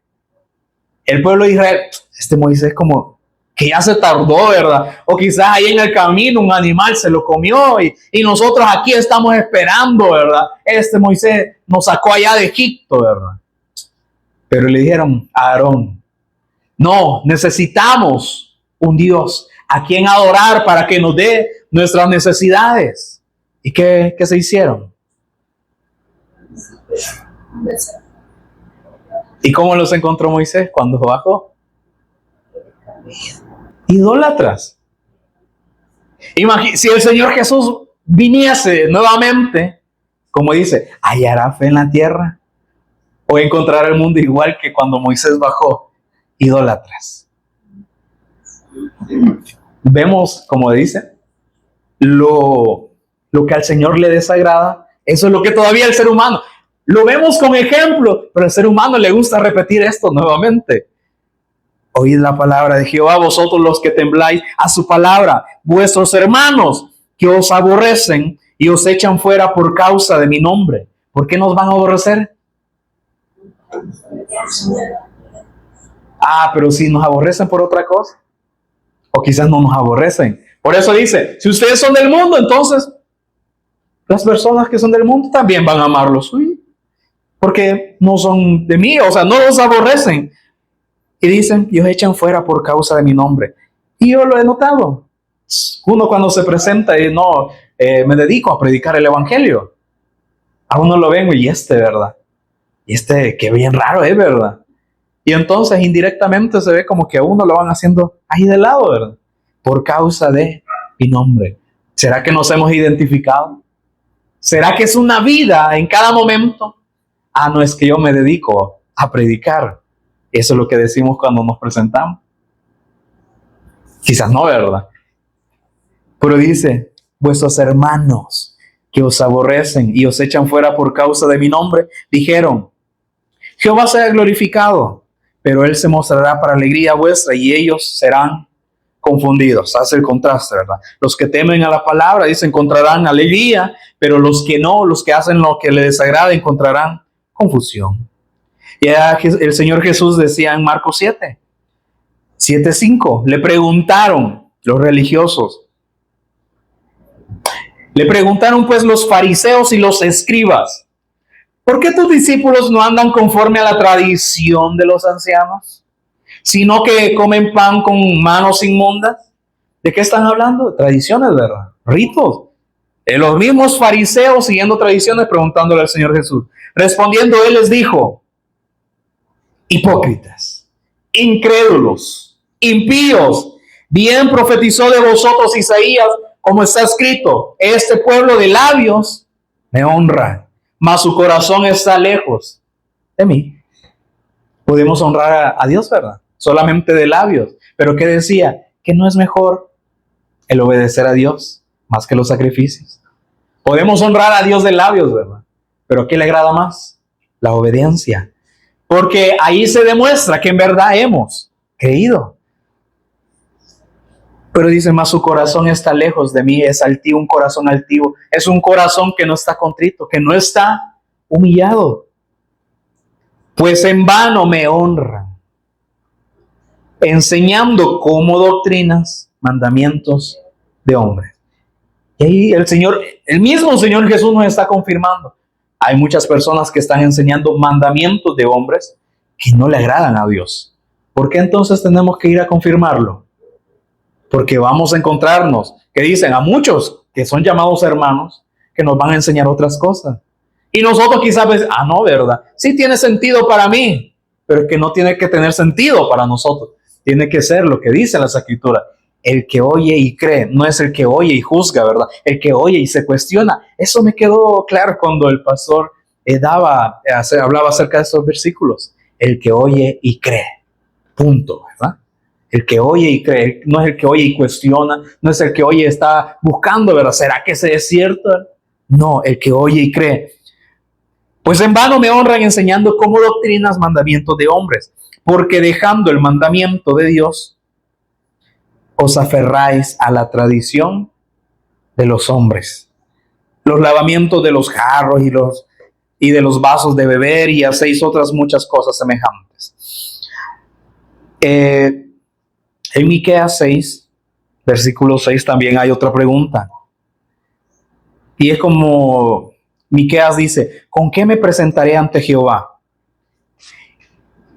el pueblo de Israel, este Moisés como que ya se tardó, ¿verdad? O quizás ahí en el camino un animal se lo comió y nosotros aquí estamos esperando, ¿verdad? Este Moisés nos sacó allá de Egipto, ¿verdad? Pero le dijeron a Aarón, No, necesitamos un Dios a quien adorar para que nos dé nuestras necesidades. ¿Y qué se hicieron? ¿Y cómo los encontró Moisés cuando bajó? Idólatras. Si el Señor Jesús viniese nuevamente, como dice, ¿hallará fe en la tierra? ¿O encontrará el mundo igual que cuando Moisés bajó? Idólatras. Vemos, como dice, lo que al Señor le desagrada. Eso es lo que todavía el ser humano, lo vemos como ejemplo, pero al ser humano le gusta repetir esto nuevamente. Oíd la palabra de Jehová, vosotros los que tembláis a su palabra, vuestros hermanos que os aborrecen y os echan fuera por causa de mi nombre. ¿Por qué nos van a aborrecer? Pero si nos aborrecen por otra cosa, o quizás no nos aborrecen. Por eso dice, si ustedes son del mundo, entonces las personas que son del mundo también van a amarlos, porque no son de mí, o sea, no los aborrecen. Y dicen, y os echan fuera por causa de mi nombre. Y yo lo he notado. Uno cuando se presenta y me dedico a predicar el evangelio, a uno lo ven y ¿verdad? Y qué bien raro es, ¿verdad? Y entonces indirectamente se ve como que a uno lo van haciendo ahí de lado, ¿verdad? Por causa de mi nombre. ¿Será que nos hemos identificado? ¿Será que es una vida en cada momento? No es que yo me dedico a predicar. Eso es lo que decimos cuando nos presentamos. Quizás no, ¿verdad? Pero dice, vuestros hermanos que os aborrecen y os echan fuera por causa de mi nombre, dijeron, Jehová sea glorificado, pero él se mostrará para alegría vuestra y ellos serán confundidos. Hace el contraste, ¿verdad? Los que temen a la palabra, dice, encontrarán alegría, pero los que no, los que hacen lo que les desagrada, encontrarán confusión. Y el Señor Jesús decía en Marcos 7:5, le preguntaron los religiosos, pues los fariseos y los escribas, ¿por qué tus discípulos no andan conforme a la tradición de los ancianos, sino que comen pan con manos inmundas? ¿De qué están hablando? De tradiciones, ¿verdad? Ritos. Los mismos fariseos siguiendo tradiciones preguntándole al Señor Jesús. Respondiendo, él les dijo, hipócritas, incrédulos, impíos, bien profetizó de vosotros Isaías, como está escrito, este pueblo de labios me honra, mas su corazón está lejos de mí. Podemos honrar a Dios, ¿verdad? Solamente de labios. Pero ¿qué decía? Que no es mejor el obedecer a Dios más que los sacrificios. Podemos honrar a Dios de labios, ¿verdad? Pero ¿qué le agrada más? La obediencia. Porque ahí se demuestra que en verdad hemos creído. Pero dice, más su corazón está lejos de mí, es altivo, un corazón altivo. Es un corazón que no está contrito, que no está humillado. Pues en vano me honran, enseñando como doctrinas, mandamientos de hombres. Y ahí el mismo Señor Jesús nos está confirmando. Hay muchas personas que están enseñando mandamientos de hombres que no le agradan a Dios. ¿Por qué entonces tenemos que ir a confirmarlo? Porque vamos a encontrarnos que dicen a muchos que son llamados hermanos que nos van a enseñar otras cosas. Y nosotros quizás no, ¿verdad? Sí tiene sentido para mí, pero es que no tiene que tener sentido para nosotros. Tiene que ser lo que dice las Escrituras. El que oye y cree, no es el que oye y juzga, ¿verdad? El que oye y se cuestiona. Eso me quedó claro cuando el pastor hablaba acerca de esos versículos. El que oye y cree. Punto, ¿verdad? El que oye y cree, no es el que oye y cuestiona, no es el que oye y está buscando, ¿verdad? ¿Será que es cierto? No, el que oye y cree. Pues en vano me honran enseñando como doctrinas mandamientos de hombres, porque dejando el mandamiento de Dios, os aferráis a la tradición de los hombres. Los lavamientos de los jarros y de los vasos de beber y hacéis otras muchas cosas semejantes. En Miqueas 6, versículo 6 también hay otra pregunta. Y es como Miqueas dice, ¿con qué me presentaré ante Jehová?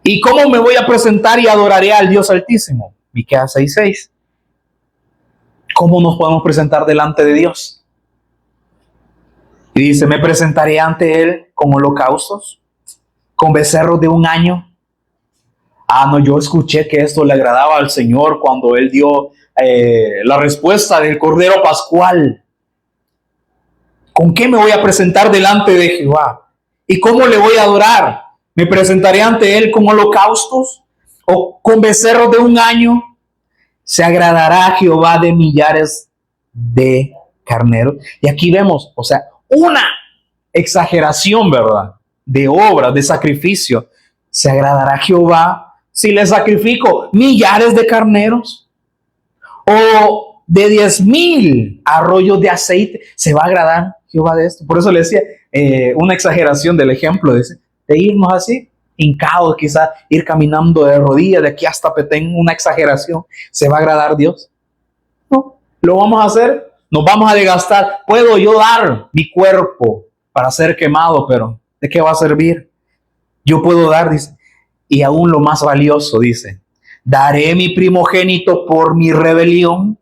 ¿Y cómo me voy a presentar y adoraré al Dios Altísimo? Miqueas 6:6. ¿Cómo nos podemos presentar delante de Dios? Y dice, me presentaré ante Él con holocaustos, con becerros de un año. Ah, no, yo escuché que esto le agradaba al Señor cuando Él dio la respuesta del Cordero Pascual. ¿Con qué me voy a presentar delante de Jehová? ¿Y cómo le voy a adorar? ¿Me presentaré ante Él con holocaustos o con becerros de un año? ¿Se agradará a Jehová de millares de carneros? Y aquí vemos, o sea, una exageración, ¿verdad? De obras, de sacrificio. ¿Se agradará a Jehová si le sacrifico millares de carneros? ¿O de 10,000 arroyos de aceite? ¿Se va a agradar Jehová de esto? Por eso le decía, una exageración del ejemplo de irnos así, hincados, quizás ir caminando de rodillas de aquí hasta Petén, una exageración. ¿Se va a agradar Dios? No, lo vamos a hacer, nos vamos a desgastar. Puedo yo dar mi cuerpo para ser quemado, pero ¿de qué va a servir? Yo puedo dar, dice, y aún lo más valioso, dice, daré mi primogénito por mi rebelión.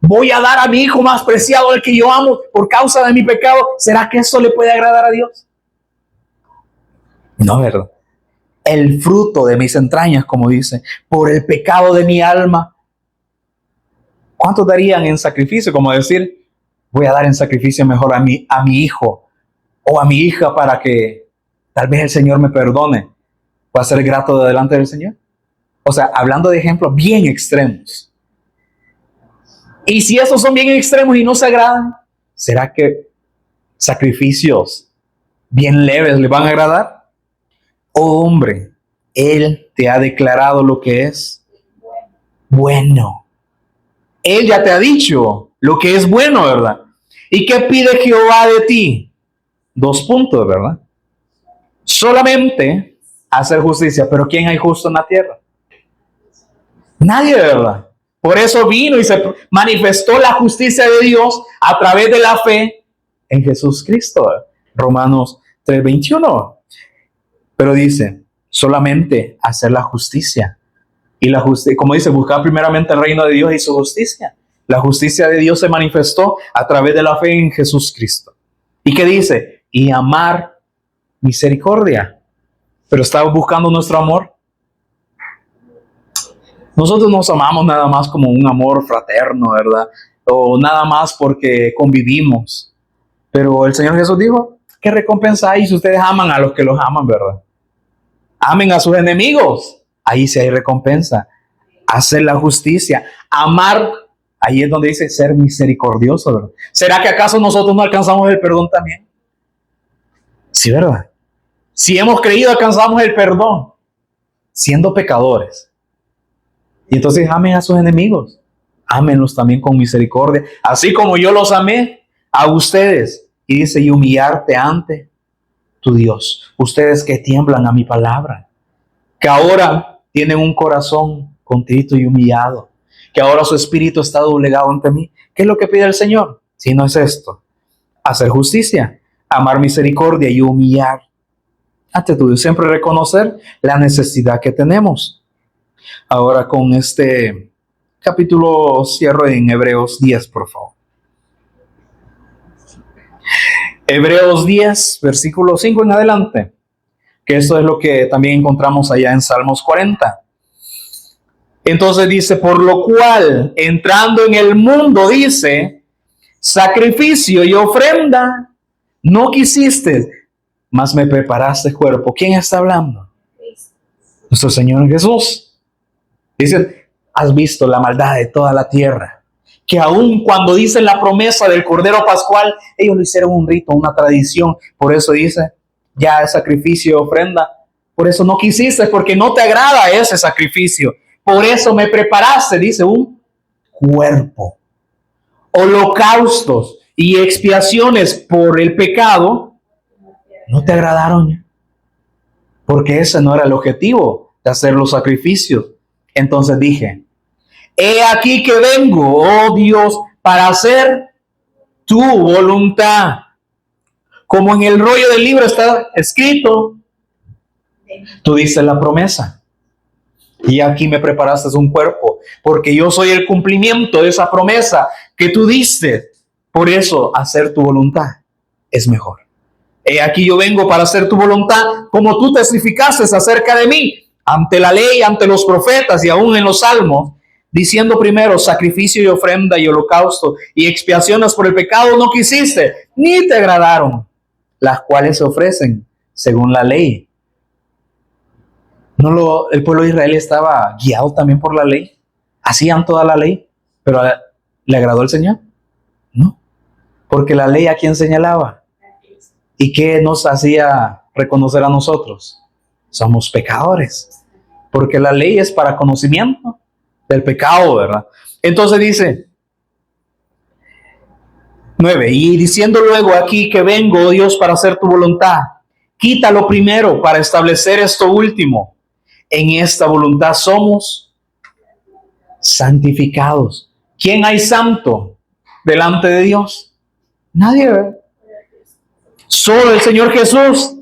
Voy a dar a mi hijo más preciado, al que yo amo, por causa de mi pecado. ¿Será que eso le puede agradar a Dios? No, ¿verdad? El fruto de mis entrañas, como dice, por el pecado de mi alma. ¿Cuántos darían en sacrificio? Como decir, voy a dar en sacrificio mejor a mi hijo o a mi hija para que tal vez el Señor me perdone. ¿Va a ser grato delante del Señor? O sea, hablando de ejemplos bien extremos. Y si esos son bien extremos y no se agradan, ¿será que sacrificios bien leves le van a agradar? Oh hombre, Él te ha declarado lo que es bueno. Él ya te ha dicho lo que es bueno, ¿verdad? ¿Y qué pide Jehová de ti? 2 puntos, ¿verdad? Solamente hacer justicia. Pero ¿quién hay justo en la tierra? Nadie, ¿verdad? Por eso vino y se manifestó la justicia de Dios a través de la fe en Jesús Cristo. Romanos 3:21. Pero dice, solamente hacer la justicia. Y la justicia, como dice, buscar primeramente el reino de Dios y su justicia. La justicia de Dios se manifestó a través de la fe en Jesús Cristo. ¿Y qué dice? Y amar misericordia. Pero estamos buscando nuestro amor. Nosotros nos amamos nada más como un amor fraterno, ¿verdad? O nada más porque convivimos. Pero el Señor Jesús dijo, ¿qué recompensa hay si ustedes aman a los que los aman, verdad? Amen a sus enemigos. Ahí sí hay recompensa. Hacer la justicia. Amar. Ahí es donde dice ser misericordioso, ¿verdad? ¿Será que acaso nosotros no alcanzamos el perdón también? Sí, ¿verdad? Si hemos creído, alcanzamos el perdón. Siendo pecadores. Y entonces amen a sus enemigos. Ámenlos también con misericordia. Así como yo los amé a ustedes. Y dice, y humillarte ante tu Dios. Ustedes que tiemblan a mi palabra. Que ahora tienen un corazón contrito y humillado. Que ahora su espíritu está doblegado ante mí. ¿Qué es lo que pide el Señor? Si no es esto. Hacer justicia, amar misericordia y humillar ante tu Dios. Siempre reconocer la necesidad que tenemos. Ahora con este capítulo cierro en Hebreos 10, por favor. Hebreos 10, versículo 5 en adelante. Que esto es lo que también encontramos allá en Salmos 40. Entonces dice, por lo cual, entrando en el mundo, dice, sacrificio y ofrenda no quisiste, mas me preparaste cuerpo. ¿Quién está hablando? Nuestro Señor Jesús. Dice, has visto la maldad de toda la tierra. Que aun cuando dicen la promesa del Cordero Pascual, ellos lo hicieron un rito, una tradición. Por eso dice, ya es sacrificio y ofrenda. Por eso no quisiste, porque no te agrada ese sacrificio. Por eso me preparaste, dice, un cuerpo. Holocaustos y expiaciones por el pecado no te agradaron. Porque ese no era el objetivo de hacer los sacrificios. Entonces dije, he aquí que vengo, oh Dios, para hacer tu voluntad. Como en el rollo del libro está escrito, Tú diste la promesa. Y aquí me preparaste un cuerpo, porque yo soy el cumplimiento de esa promesa que tú diste. Por eso, hacer tu voluntad es mejor. He aquí yo vengo para hacer tu voluntad, como tú testificaste acerca de mí, ante la ley, ante los profetas y aún en los salmos, diciendo primero, sacrificio y ofrenda y holocausto y expiaciones por el pecado no quisiste, ni te agradaron, las cuales se ofrecen según la ley. El pueblo de Israel estaba guiado también por la ley, hacían toda la ley, pero ¿le agradó el Señor? No, porque la ley ¿a quién señalaba? ¿Y qué nos hacía reconocer a nosotros? Somos pecadores, porque la ley es para conocimiento del pecado, ¿verdad? Entonces dice 9, y diciendo luego aquí que vengo, oh Dios, para hacer tu voluntad, quítalo primero para establecer esto último. En esta voluntad somos santificados. ¿Quién hay santo delante de Dios? Nadie, ¿verdad? Solo el Señor Jesús,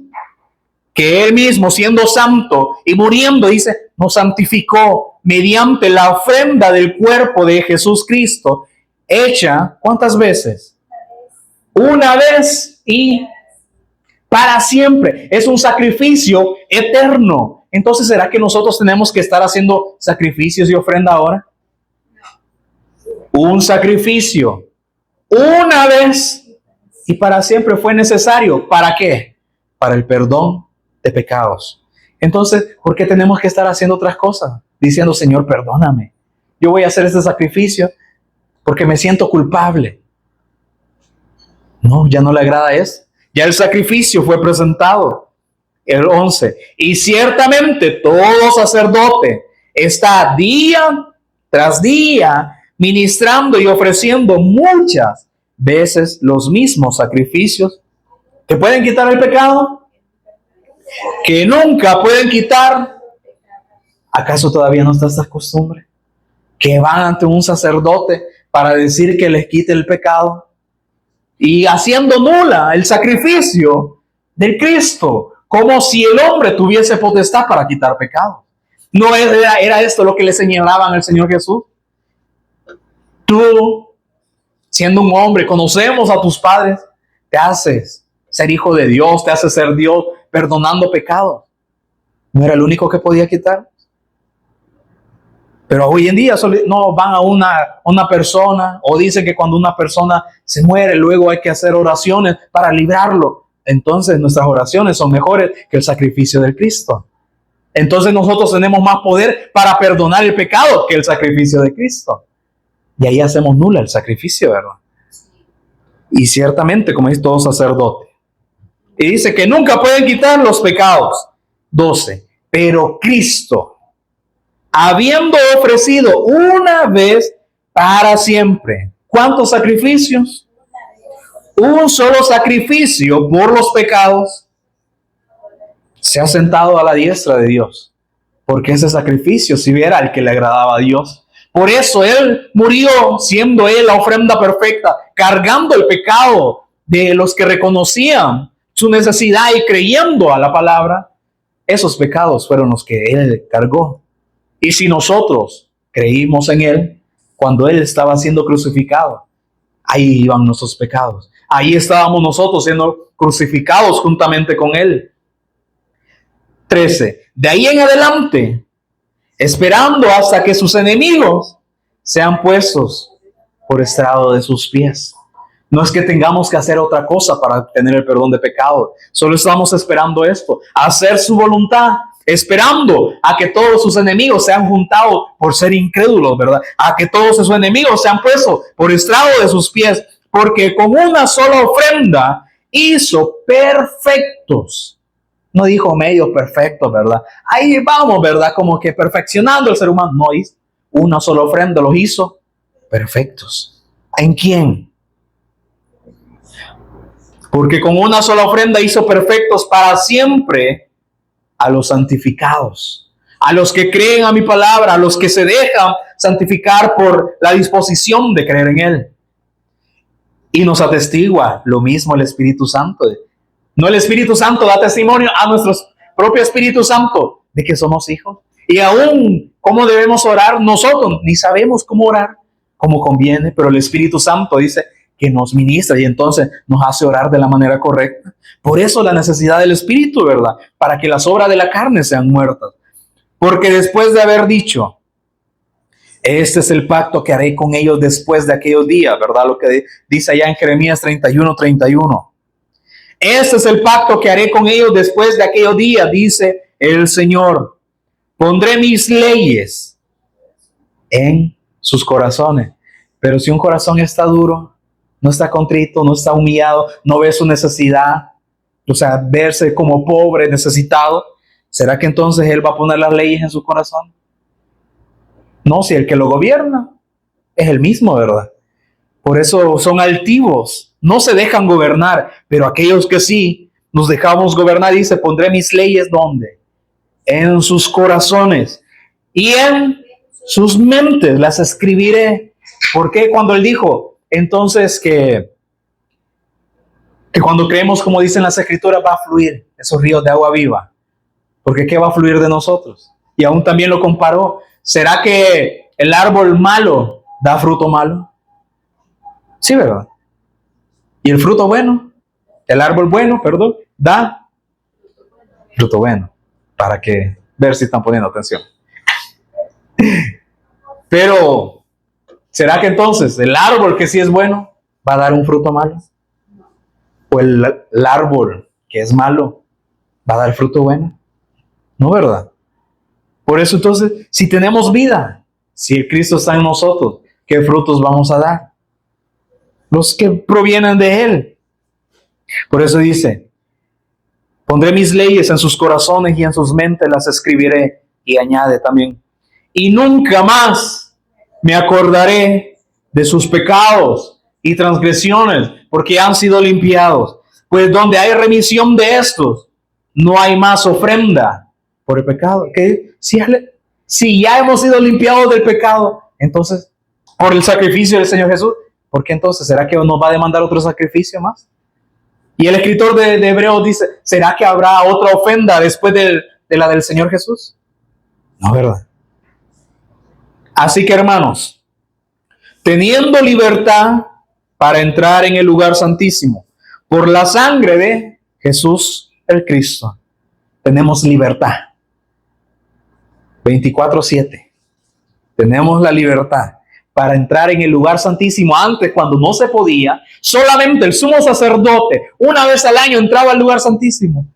que Él mismo, siendo santo y muriendo, dice, nos santificó mediante la ofrenda del cuerpo de Jesús Cristo, hecha, ¿cuántas veces? Una vez y para siempre. Es un sacrificio eterno. Entonces, ¿será que nosotros tenemos que estar haciendo sacrificios y ofrenda ahora? Un sacrificio una vez y para siempre fue necesario. ¿Para qué? Para el perdón de pecados. Entonces, ¿por qué tenemos que estar haciendo otras cosas? Diciendo, Señor, perdóname. Yo voy a hacer este sacrificio porque me siento culpable. No, ya no le agrada eso. Ya el sacrificio fue presentado. El 11. Y ciertamente todo sacerdote está día tras día ministrando y ofreciendo muchas veces los mismos sacrificios que pueden quitar el pecado, que nunca pueden quitar. ¿Acaso todavía no está esta costumbre? Que van ante un sacerdote para decir que les quite el pecado y haciendo nula el sacrificio del Cristo, como si el hombre tuviese potestad para quitar pecado. ¿No era esto lo que le señalaban al Señor Jesús? Tú, siendo un hombre, conocemos a tus padres, te haces ser hijo de Dios, te haces ser Dios perdonando pecados. ¿No era el único que podía quitar? Pero hoy en día no van a una persona o dicen que cuando una persona se muere luego hay que hacer oraciones para librarlo. Entonces nuestras oraciones son mejores que el sacrificio del Cristo. Entonces nosotros tenemos más poder para perdonar el pecado que el sacrificio de Cristo. Y ahí hacemos nula el sacrificio, ¿verdad? Y ciertamente, como dice todo sacerdote. Y dice que nunca pueden quitar los pecados. 12. Pero Cristo, habiendo ofrecido una vez para siempre. ¿Cuántos sacrificios? Un solo sacrificio por los pecados. Se ha sentado a la diestra de Dios. Porque ese sacrificio si era el que le agradaba a Dios. Por eso Él murió, siendo Él la ofrenda perfecta, cargando el pecado de los que reconocían su necesidad y creyendo a la palabra. Esos pecados fueron los que Él cargó. Y si nosotros creímos en Él, cuando Él estaba siendo crucificado, ahí iban nuestros pecados. Ahí estábamos nosotros siendo crucificados juntamente con Él. 13. De ahí en adelante, esperando hasta que sus enemigos sean puestos por estrado de sus pies. No es que tengamos que hacer otra cosa para obtener el perdón de pecado. Solo estamos esperando esto, hacer su voluntad, esperando a que todos sus enemigos sean juntados por ser incrédulos, ¿verdad? A que todos sus enemigos sean puestos por estrado de sus pies, porque con una sola ofrenda hizo perfectos. No dijo medios perfectos, ¿verdad? Ahí vamos, ¿verdad? Como que perfeccionando el ser humano. No, hizo una sola ofrenda, los hizo perfectos. ¿En quién? Porque con una sola ofrenda hizo perfectos para siempre a los santificados, a los que creen a mi palabra, a los que se dejan santificar por la disposición de creer en Él. Y nos atestigua lo mismo el Espíritu Santo. No, el Espíritu Santo da testimonio a nuestros propio Espíritu Santo de que somos hijos. Y aún cómo debemos orar, nosotros ni sabemos cómo orar como conviene, pero el Espíritu Santo dice que nos ministra y entonces nos hace orar de la manera correcta. Por eso la necesidad del Espíritu, ¿verdad? Para que las obras de la carne sean muertas. Porque después de haber dicho, este es el pacto que haré con ellos después de aquellos días, ¿verdad? Lo que dice allá en Jeremías 31:31. Este es el pacto que haré con ellos después de aquellos días, dice el Señor. Pondré mis leyes en sus corazones. Pero si un corazón está duro, no está contrito, no está humillado, no ve su necesidad, o sea, verse como pobre, necesitado, ¿será que entonces Él va a poner las leyes en su corazón? No, si el que lo gobierna es el mismo, ¿verdad? Por eso son altivos, no se dejan gobernar, pero aquellos que sí nos dejamos gobernar, dice, pondré mis leyes, ¿dónde? En sus corazones y en sus mentes las escribiré. ¿Por qué? Cuando Él dijo, entonces que cuando creemos, como dicen las Escrituras, va a fluir esos ríos de agua viva. Porque ¿qué va a fluir de nosotros? Y aún también lo comparó. ¿Será que el árbol malo da fruto malo? Sí, ¿verdad? Y el fruto bueno, el árbol bueno, perdón, da fruto bueno. Para que ver si están poniendo atención. Pero, ¿será que entonces el árbol que sí es bueno va a dar un fruto malo? ¿O el árbol que es malo va a dar fruto bueno? No, ¿verdad? Por eso entonces, si tenemos vida, si el Cristo está en nosotros, ¿qué frutos vamos a dar? Los que provienen de Él. Por eso dice, pondré mis leyes en sus corazones y en sus mentes las escribiré. Y añade también, y nunca más me acordaré de sus pecados y transgresiones, porque han sido limpiados. Pues donde hay remisión de estos, no hay más ofrenda por el pecado. ¿Okay? Si ya hemos sido limpiados del pecado, entonces, por el sacrificio del Señor Jesús, ¿por qué entonces? ¿Será que nos va a demandar otro sacrificio más? Y el escritor de Hebreos dice, ¿será que habrá otra ofrenda después de la del Señor Jesús? No, ¿verdad? Así que, hermanos, teniendo libertad para entrar en el lugar santísimo, por la sangre de Jesús el Cristo, tenemos libertad. 24/7. Tenemos la libertad para entrar en el lugar santísimo. Antes, cuando no se podía, solamente el sumo sacerdote una vez al año entraba al lugar santísimo.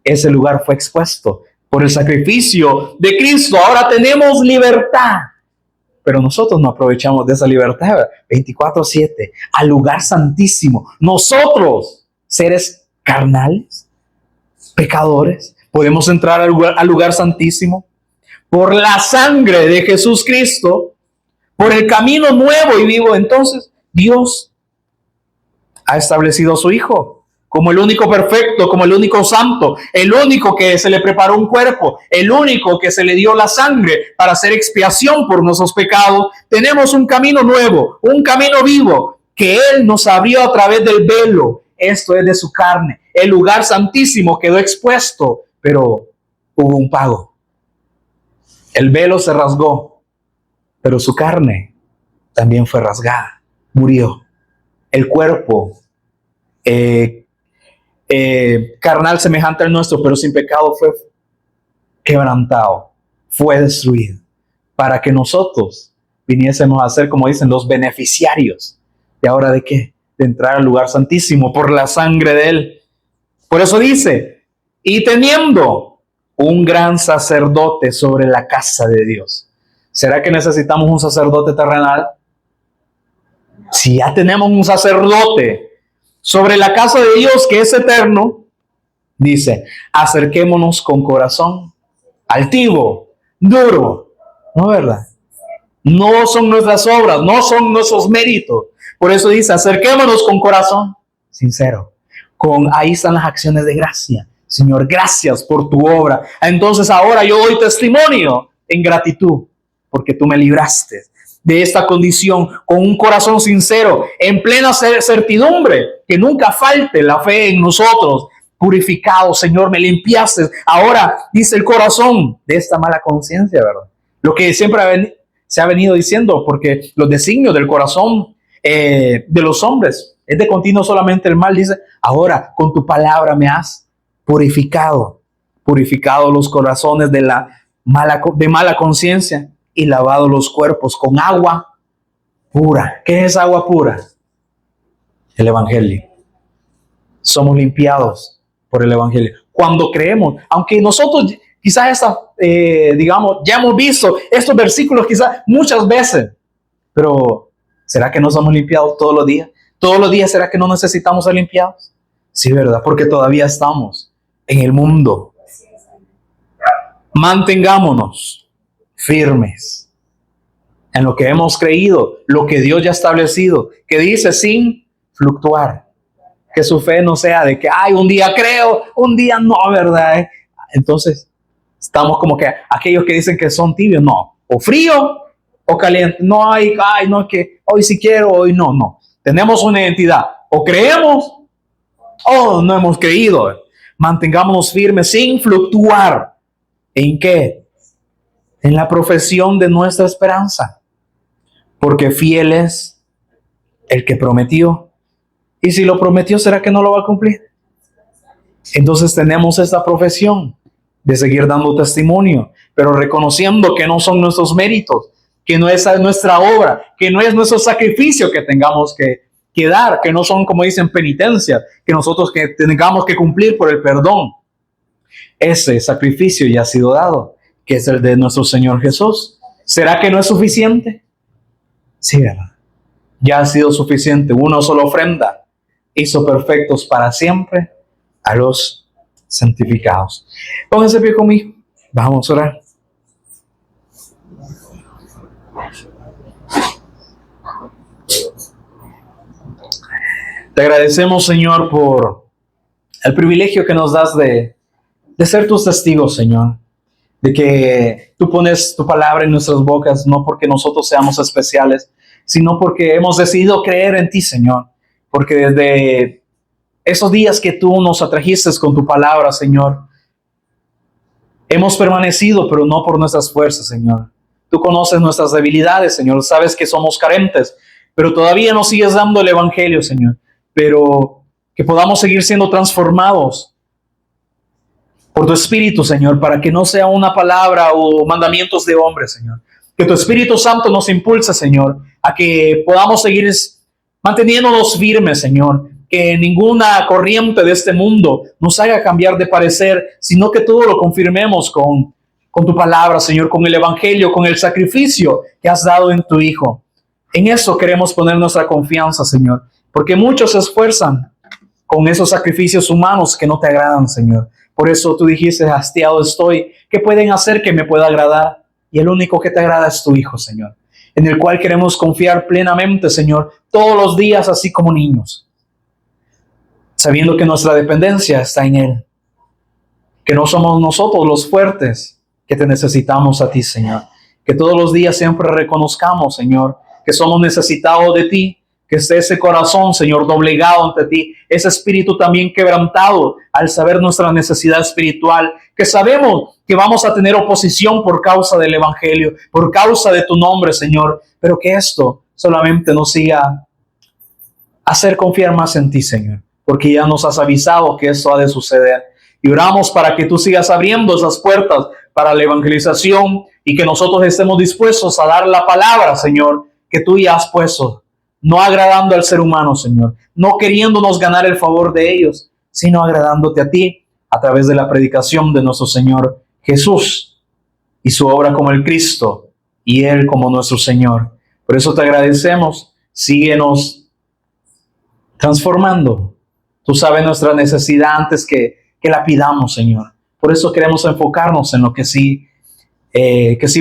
Ese lugar fue expuesto por el sacrificio de Cristo. Ahora tenemos libertad, pero nosotros no aprovechamos de esa libertad. 24/7 al lugar santísimo. Nosotros, seres carnales, pecadores, podemos entrar al lugar santísimo por la sangre de Jesús Cristo, por el camino nuevo y vivo. Entonces, Dios ha establecido a su Hijo como el único perfecto, como el único santo, el único que se le preparó un cuerpo, el único que se le dio la sangre para hacer expiación por nuestros pecados. Tenemos un camino nuevo, un camino vivo que Él nos abrió a través del velo. Esto es de su carne. El lugar santísimo quedó expuesto, pero hubo un pago. El velo se rasgó, pero su carne también fue rasgada, murió. El cuerpo carnal semejante al nuestro, pero sin pecado, fue quebrantado, fue destruido, para que nosotros viniésemos a ser, como dicen, los beneficiarios. ¿Y ahora de qué? De entrar al lugar santísimo por la sangre de Él. Por eso dice, y teniendo un gran sacerdote sobre la casa de Dios. ¿Será que necesitamos un sacerdote terrenal? Si ya tenemos un sacerdote sobre la casa de Dios que es eterno, dice, acerquémonos con corazón altivo, duro. ¿No, verdad? No son nuestras obras, no son nuestros méritos. Por eso dice, acerquémonos con corazón sincero. Ahí están las acciones de gracia. Señor, gracias por tu obra. Entonces ahora yo doy testimonio en gratitud, porque tú me libraste de esta condición con un corazón sincero, en plena certidumbre, que nunca falte la fe en nosotros, purificado, Señor, me limpiaste. Ahora dice el corazón de esta mala conciencia, ¿verdad? Lo que siempre se ha venido diciendo, porque los designios del corazón de los hombres es de continuo solamente el mal. Dice, ahora con tu palabra me has purificado los corazones de mala conciencia y lavado los cuerpos con agua pura. ¿Qué es agua pura? El Evangelio. Somos limpiados por el Evangelio. Cuando creemos, aunque nosotros quizás ya hemos visto estos versículos quizás muchas veces, pero ¿será que no somos limpiados todos los días? ¿Todos los días será que no necesitamos ser limpiados? Sí, ¿verdad? Porque todavía estamos en el mundo. Mantengámonos firmes en lo que hemos creído, lo que Dios ya ha establecido, que dice sin fluctuar. Que su fe no sea de que, un día creo, un día no, ¿verdad? Entonces, estamos como que aquellos que dicen que son tibios, no. O frío o caliente. No hay, no, que hoy sí quiero, hoy no, no. Tenemos una identidad. O creemos o no hemos creído. Mantengámonos firmes sin fluctuar. ¿En qué? En la profesión de nuestra esperanza. Porque fiel es el que prometió. Y si lo prometió, ¿será que no lo va a cumplir? Entonces tenemos esta profesión de seguir dando testimonio, pero reconociendo que no son nuestros méritos, que no es nuestra obra, que no es nuestro sacrificio que tengamos que dar, que no son, como dicen, penitencias, que nosotros que tengamos que cumplir por el perdón. Ese sacrificio ya ha sido dado, que es el de nuestro Señor Jesús. ¿Será que no es suficiente? Sí, ¿verdad? Ya ha sido suficiente. Una sola ofrenda hizo perfectos para siempre a los santificados. Pónganse pie conmigo. Vamos a orar. Te agradecemos, Señor, por el privilegio que nos das de ser tus testigos, Señor. De que tú pones tu palabra en nuestras bocas, no porque nosotros seamos especiales, sino porque hemos decidido creer en ti, Señor. Porque desde esos días que tú nos atrajiste con tu palabra, Señor, hemos permanecido, pero no por nuestras fuerzas, Señor. Tú conoces nuestras debilidades, Señor. Sabes que somos carentes, pero todavía nos sigues dando el Evangelio, Señor. Pero que podamos seguir siendo transformados por tu Espíritu, Señor, para que no sea una palabra o mandamientos de hombres, Señor. Que tu Espíritu Santo nos impulse, Señor, a que podamos seguir manteniéndonos firmes, Señor. Que ninguna corriente de este mundo nos haga cambiar de parecer, sino que todo lo confirmemos con tu palabra, Señor, con el Evangelio, con el sacrificio que has dado en tu Hijo. En eso queremos poner nuestra confianza, Señor, porque muchos se esfuerzan con esos sacrificios humanos que no te agradan, Señor. Por eso tú dijiste, hastiado estoy. ¿Qué pueden hacer que me pueda agradar? Y el único que te agrada es tu Hijo, Señor, en el cual queremos confiar plenamente, Señor, todos los días, así como niños, sabiendo que nuestra dependencia está en Él, que no somos nosotros los fuertes, que te necesitamos a ti, Señor, que todos los días siempre reconozcamos, Señor, que somos necesitados de ti, que esté ese corazón, Señor, doblegado ante ti, ese espíritu también quebrantado al saber nuestra necesidad espiritual, que sabemos que vamos a tener oposición por causa del Evangelio, por causa de tu nombre, Señor, pero que esto solamente nos siga a hacer confiar más en ti, Señor, porque ya nos has avisado que esto ha de suceder. Y oramos para que tú sigas abriendo esas puertas para la evangelización y que nosotros estemos dispuestos a dar la palabra, Señor, que tú ya has puesto, no agradando al ser humano, Señor, no queriéndonos ganar el favor de ellos, sino agradándote a ti a través de la predicación de nuestro Señor Jesús y su obra como el Cristo y Él como nuestro Señor. Por eso te agradecemos. Síguenos transformando. Tú sabes nuestra necesidad antes que la pidamos, Señor. Por eso queremos enfocarnos en lo que sí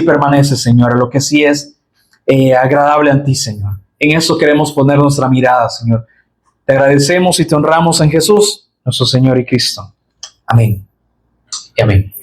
permanece, Señor, en lo que sí es agradable a ti, Señor. En eso queremos poner nuestra mirada, Señor. Te agradecemos y te honramos en Jesús, nuestro Señor y Cristo. Amén. Y amén.